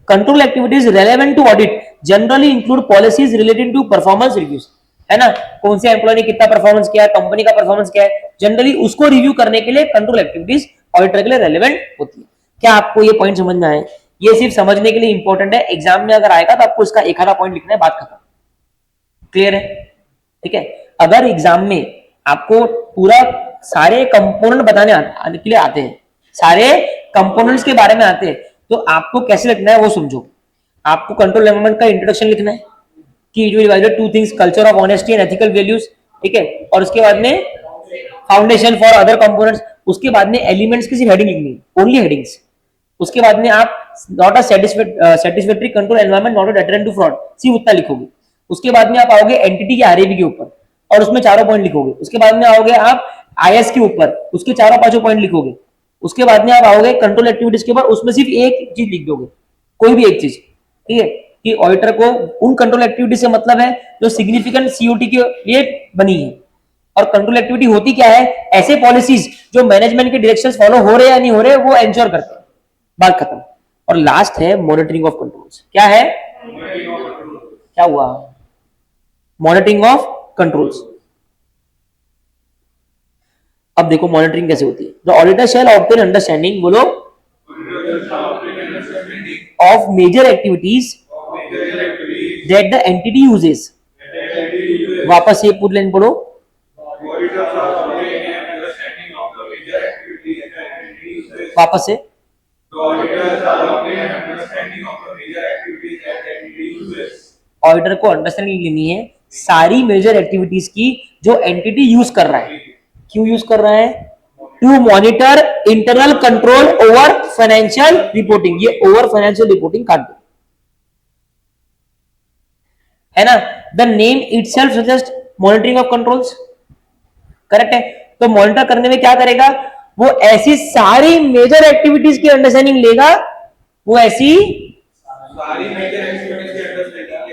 Control activities relevant to audit generally include policies related to performance reviews, है ना। कौन से एम्प्लॉय ने कितना परफॉर्मेंस किया है, कंपनी का परफॉर्मेंस क्या है, जनरली उसको रिव्यू करने के लिए कंट्रोल एक्टिविटीज ऑडिटर के लिए रेलेवेंट होती है। क्या आपको ये पॉइंट समझ में आए, ये सिर्फ समझने के लिए इंपॉर्टेंट है, एग्जाम में अगर आएगा तो आपको इसका एक आधा पॉइंट लिखना है, बात खत्म, क्लियर है, ठीक है। अगर एग्जाम में आपको पूरा सारे कंपोनेंट बताने आने के लिए आते हैं, सारे कंपोनेंट्स के बारे में आते हैं, तो आपको कैसे लिखना है वो समझो। आपको कंट्रोल एनवायरनमेंट का इंट्रोडक्शन लिखना है कि you divided two things, culture of honesty and ethical values, ठीक है, और उसके बाद में फाउंडेशन फॉर अदर कंपोनेंट्स, उसके बाद में एलिमेंट्स की सिर्फ हेडिंग लिखनी है, ओनली हेडिंग्स। उसके बाद में आप not a satisfactory control environment, not a deter to fraud, सिर्फ उतना लिखोगे। उसके बाद में आप आओगे एंटिटी के आरएबी के ऊपर और उसमें चारों पॉइंट लिखोगे। उसके बाद में आओगे आप आईएस के ऊपर, उसके चारों पांचों पॉइंट लिखोगे। उसके बाद में आप आओगे कंट्रोल एक्टिविटीज के ऊपर, उसमें सिर्फ एक चीज लिख दोगे, कोई भी एक चीज, ठीक है, कि ऑडिटर को उन कंट्रोल एक्टिविटी से मतलब है जो सिग्निफिकेंट सीओटी के लिए बनी है। और कंट्रोल एक्टिविटी होती क्या है, ऐसे पॉलिसीज जो मैनेजमेंट के डायरेक्शंस फॉलो हो रहे हैं या नहीं हो रहे, वो एंश्योर करते हैं, बात खत्म। और लास्ट है मॉनिटरिंग ऑफ कंट्रोल्स। क्या है, क्या हुआ, मॉनिटरिंग ऑफ कंट्रोल्स। अब देखो मॉनिटरिंग कैसे होती है। The auditor shall obtain understanding, बोलो, of major activities that the entity uses. वापस ये पूरी लाइन पढ़ो। वापस से, ऑडिटर को अंडरस्टैंडिंग लेनी है सारी मेजर एक्टिविटीज की जो एंटिटी यूज कर रहा है। क्यों यूज कर रहा है, to monitor internal control over financial reporting. ये ओवर फाइनेंशियल रिपोर्टिंग काट दो, है ना। The name itself suggest monitoring of controls, correct है। तो मॉनिटर करने में क्या करेगा, वो ऐसी सारी मेजर एक्टिविटीज की अंडरस्टैंडिंग लेगा, वो ऐसी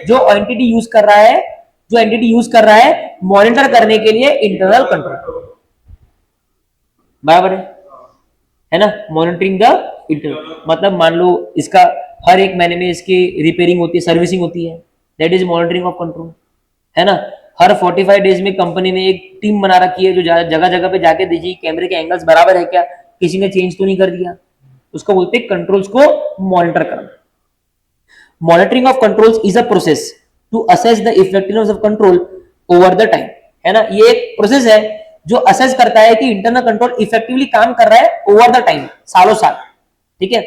जो एंटिटी यूज कर रहा है, जो एंटिटी यूज कर रहा है मॉनिटर करने के लिए इंटरनल कंट्रोल, बराबर है ना। मॉनिटरिंग द इंटरनल मतलब मान लो इसका हर एक महीने में इसकी रिपेयरिंग होती है, सर्विसिंग होती है, that is monitoring of control, है ना। हर 45 डेज में कंपनी ने एक टीम बना रखी है जो जगह जगह पे जाके देखिए कैमरे के एंगल्स बराबर है क्या, किसी ने चेंज तो नहीं कर दिया, उसको बोलते हैं कंट्रोल्स को मॉनिटर करना। Monitoring of controls is a process to assess the effectiveness of control over the time, है ना। ये एक प्रोसेस है जो असेस करता है कि इंटरनल कंट्रोल इफेक्टिवली काम कर रहा है ओवर द टाइम, सालों साल, ठीक है।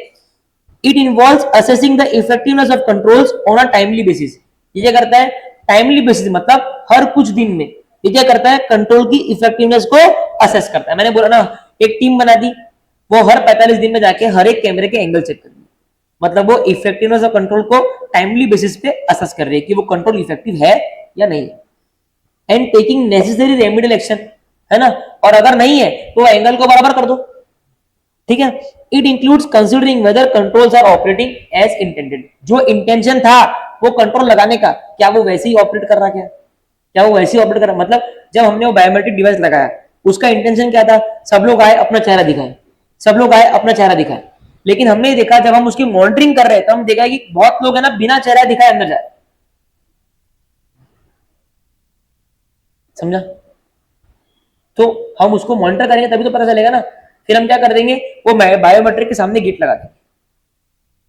It involves assessing the effectiveness of controls on a timely basis. ये क्या करता है, टाइमली बेसिस मतलब हर कुछ दिन में ये क्या करता है, कंट्रोल की इफेक्टिवनेस को असेस करता है। मैंने बोला ना, एक टीम बना दी, वो हर 45 दिन में जाके हर एक कैमरे के एंगल चेक कर, मतलब वो इफेक्टिवनेस ऑफ कंट्रोल को टाइमली बेसिस पे असेस कर रही है कि वो कंट्रोल इफेक्टिव है या नहीं है, and taking necessary remedial action, है ना। और अगर नहीं है तो एंगल को बराबर कर दो, ठीक है। It includes considering whether controls are operating as intended. जो इंटेंशन था वो कंट्रोल लगाने का, क्या वो वैसे ही ऑपरेट कर रहा, क्या वो वैसे ही ऑपरेट कर रहा। मतलब जब हमने वो बायोमेट्रिक डिवाइस लगाया, उसका इंटेंशन क्या था, सब लोग आए अपना चेहरा दिखाए, सब लोग आए अपना चेहरा दिखाए। लेकिन हमने देखा जब हम उसकी मॉनिटरिंग कर रहे थे, हम देखा कि बहुत लोग है ना बिना चेहरा दिखाए अंदर जाए, समझा। तो हम उसको मॉनिटर करेंगे तभी तो पता चलेगा ना। फिर हम क्या कर देंगे, वो बायोमेट्रिक के सामने गेट लगा देंगे।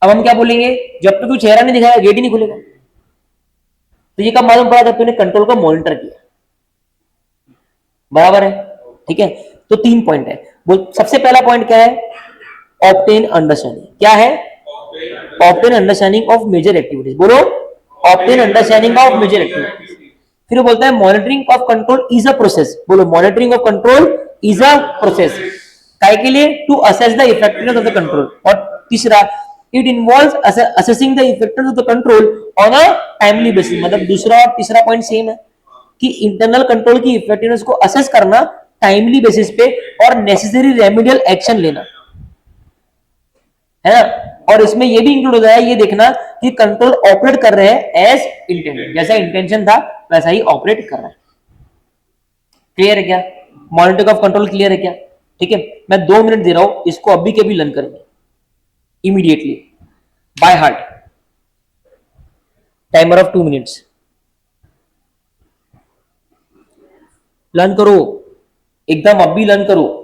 अब हम क्या बोलेंगे, जब तक तू चेहरा नहीं दिखाएगा गेट ही नहीं खुलेगा। तो ये कब मालूम पड़ा, जब तूने कंट्रोल को मॉनिटर किया, बराबर है, ठीक है। तो 3 पॉइंट है। वो सबसे पहला पॉइंट क्या है, ऑब्टेन अंडरस्टैंडिंग। क्या है, obtain understanding of major activities, बोलो, obtain understanding of major activities. फिर वो बोलता है monitoring of control is a process, बोलो monitoring of control is a process, काय के लिए, to assess the effectiveness of the control. और तीसरा, it involves assessing the effectiveness of the control on a timely basis. मतलब दूसरा और तीसरा पॉइंट सेम है कि इंटरनल कंट्रोल की इफेक्टिवनेस को असेस करना टाइमली बेसिस पे और नेसेसरी रेमेडियल एक्शन लेना, है ना। और इसमें ये भी इंक्लूड होता है ये देखना कि कंट्रोल ऑपरेट कर रहे हैं एज इंटेंडेड, जैसा इंटेंशन था वैसा ही ऑपरेट कर रहा है। क्लियर है क्या, मॉनिटरिंग ऑफ कंट्रोल क्लियर है क्या, ठीक है। मैं 2 मिनट दे रहा हूं, इसको अभी के भी लर्न करेंगे immediately by heart. Timer of 2 minutes, learn करो, एकदम अभी लर्न करो।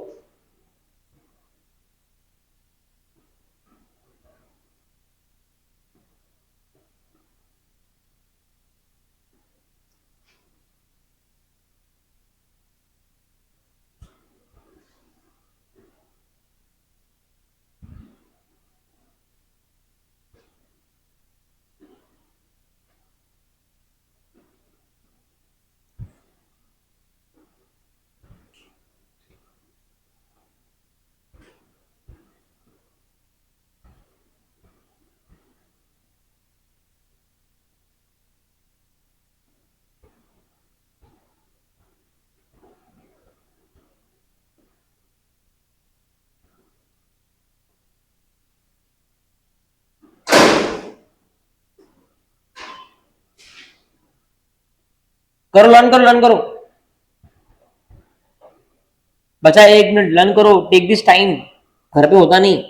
करो, लर्न करो, लर्न करो, बचा 1 मिनट, लर्न करो, टेक दिस टाइम, घर पे होता नहीं।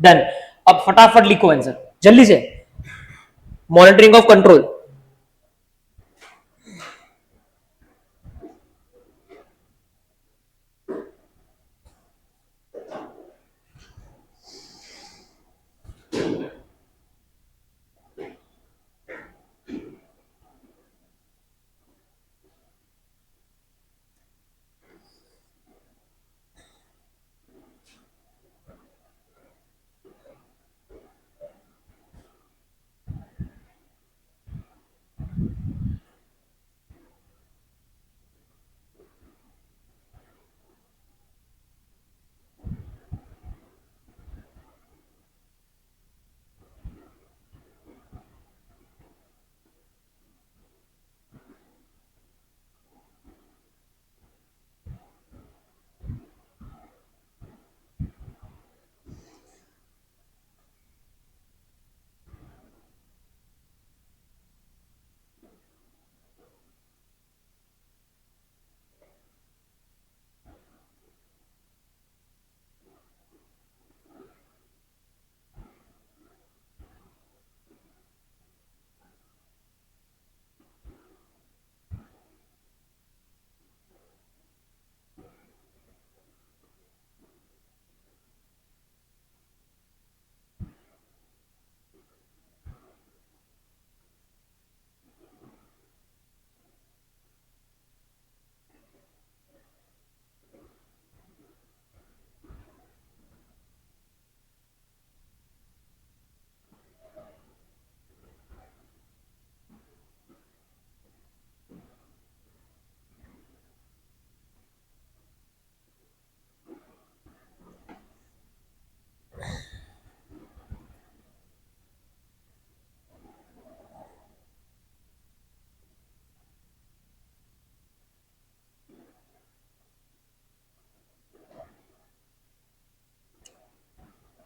डन। अब फटाफट लिखो आंसर जल्दी से। मॉनिटरिंग ऑफ कंट्रोल,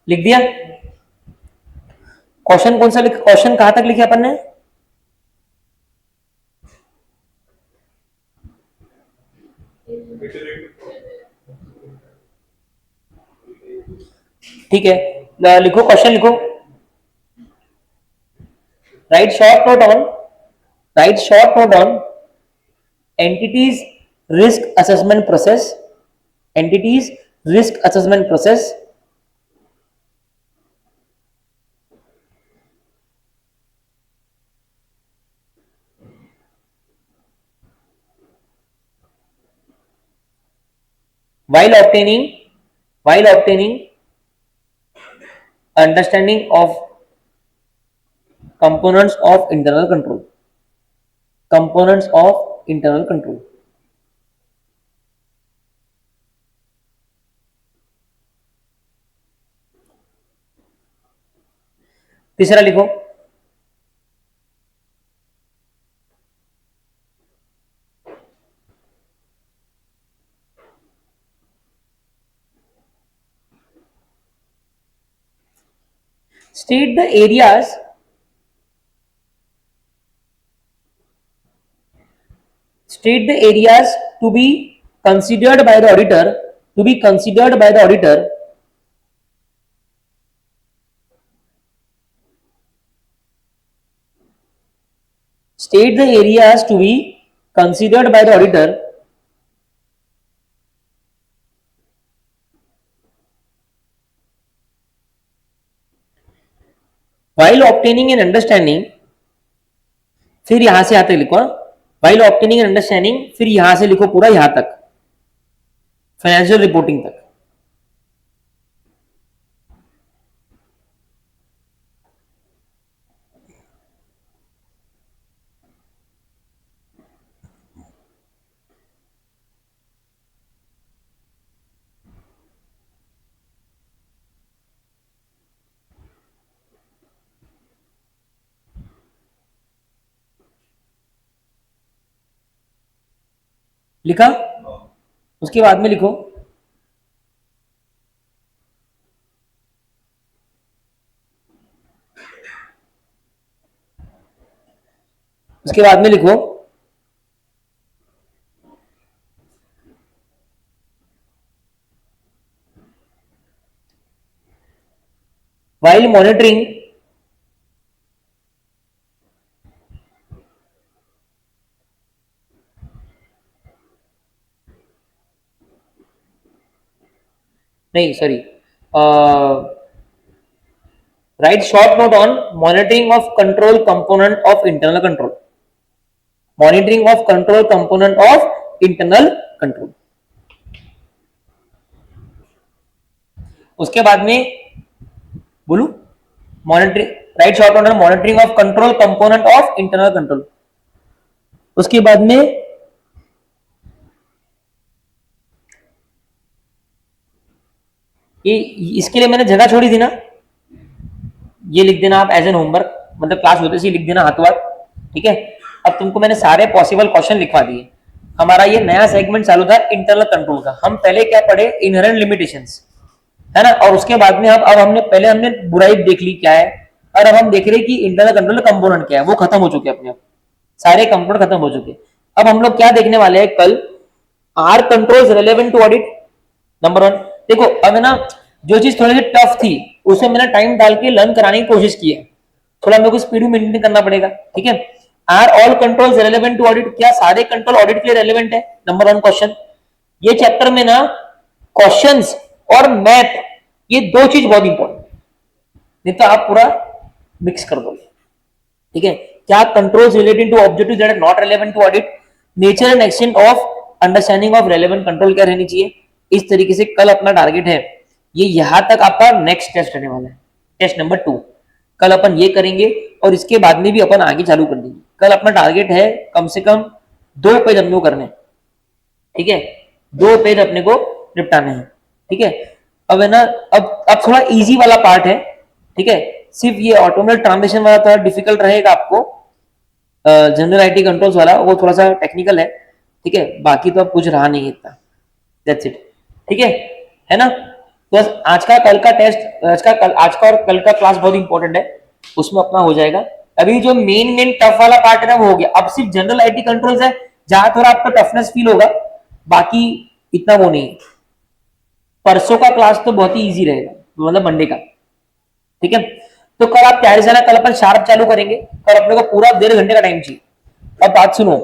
लिख दिया। क्वेश्चन कौन सा लिख, क्वेश्चन कहां तक लिखे अपन ने? ठीक है, लिखो क्वेश्चन लिखो। Right short note on, right short note on entities risk assessment process, entities risk assessment process, while obtaining, while obtaining understanding of components of internal control, components of internal control। तीसरा लिखो, state the areas, state the areas to be considered by the auditor, to be considered by the auditor, state the areas to be considered by the auditor while obtaining an understanding, फिर यहां से यहां तक लिखो, while obtaining an understanding, फिर यहां से लिखो पूरा यहां तक, फाइनेंशियल रिपोर्टिंग तक। लिखा? उसके बाद में लिखो उसके बाद में लिखो while monitoring नहीं sorry right short note on monitoring of control component of internal control, monitoring of control component of internal control. उसके बाद में बोलू monitoring, right short note on monitoring of control component of internal control. उसके बाद में ये इसके लिए मैंने जगह छोड़ी थी ना, ये लिख देना आप एज एन होमवर्क, मतलब क्लास होते से लिख देना हाथों हाथ, ठीक है। अब तुमको मैंने सारे पॉसिबल क्वेश्चन लिखवा दिए। हमारा ये नया सेगमेंट चालू था इंटरनल कंट्रोल का। हम पहले क्या पढ़े, इनहेरेंट लिमिटेशंस, है ना, और उसके बाद में अब हमने पहले हमने बुराई देख ली क्या है, और अब हम देख रहे हैं कि इंटरनल कंट्रोल कंपोनेंट क्या है। वो खत्म हो चुके अपने आप, सारे कंपोनेंट खत्म हो चुके। अब हम लोग क्या देखने वाले हैं कल, are controls relevant to audit, number 1। देखो अब है ना, जो चीज थोड़ी सी टफ थी उसे मैंने टाइम डाल के लर्न कराने की कोशिश की है, थोड़ा मेरे को स्पीड में मेंटेन करना पड़ेगा, ठीक है। Are all controls relevant to audit, क्या सारे कंट्रोल ऑडिट के लिए रेलेवेंट है, नंबर 1 क्वेश्चन। ये चैप्टर में ना क्वेश्चंस और मैथ, ये दो चीज बहुत इंपॉर्टेंट, नहीं तो आप पूरा मिक्स कर दोगे, ठीक है। क्या controls relating to objectives that are not relevant to audit, nature and extent of understanding of relevant control क्या रहनी चाहिए। इस तरीके से कल अपना टारगेट है ये, यहां तक आपका नेक्स्ट टेस्ट रहने वाला है, टेस्ट नंबर 2। कल अपन ये करेंगे और इसके बाद में भी अपन आगे चालू कर देंगे। कल अपना टारगेट है कम से कम 2 पेज अपने को करने, ठीक है, 2 पेज अपने को निपटाने हैं, ठीक है। अब है ना, अब थोड़ा इजी वाला पार्ट है, ठीक है। सिर्फ ये ऑटोमेटिक ट्रांजिशन वाला थोड़ा डिफिकल्ट रहेगा आपको, जनरल आईटी कंट्रोल्स वाला वो थोड़ा सा टेक्निकल है, ठीक है। बाकी तो अब कुछ रहा नहीं इतना, दैट्स इट, ठीक है ना। बस आज का कल का टेस्ट, आज का और कल का क्लास बहुत इंपॉर्टेंट है, उसमें अपना हो जाएगा। अभी जो मेन टफ वाला पार्ट है ना वो हो गया। अब सिर्फ जनरल आईटी कंट्रोल्स है जहां थोड़ा आपको टफनेस फील होगा, बाकी इतना वो नहीं है। परसों का क्लास तो बहुत ही इजी रहेगा, मतलब मंडे का, ठीक है। तो कल आप तैयारी से ना, कल अपन शार्प चालू करेंगे। कल अपने को पूरा 1.5 घंटे का टाइम चाहिए। अब बात सुनो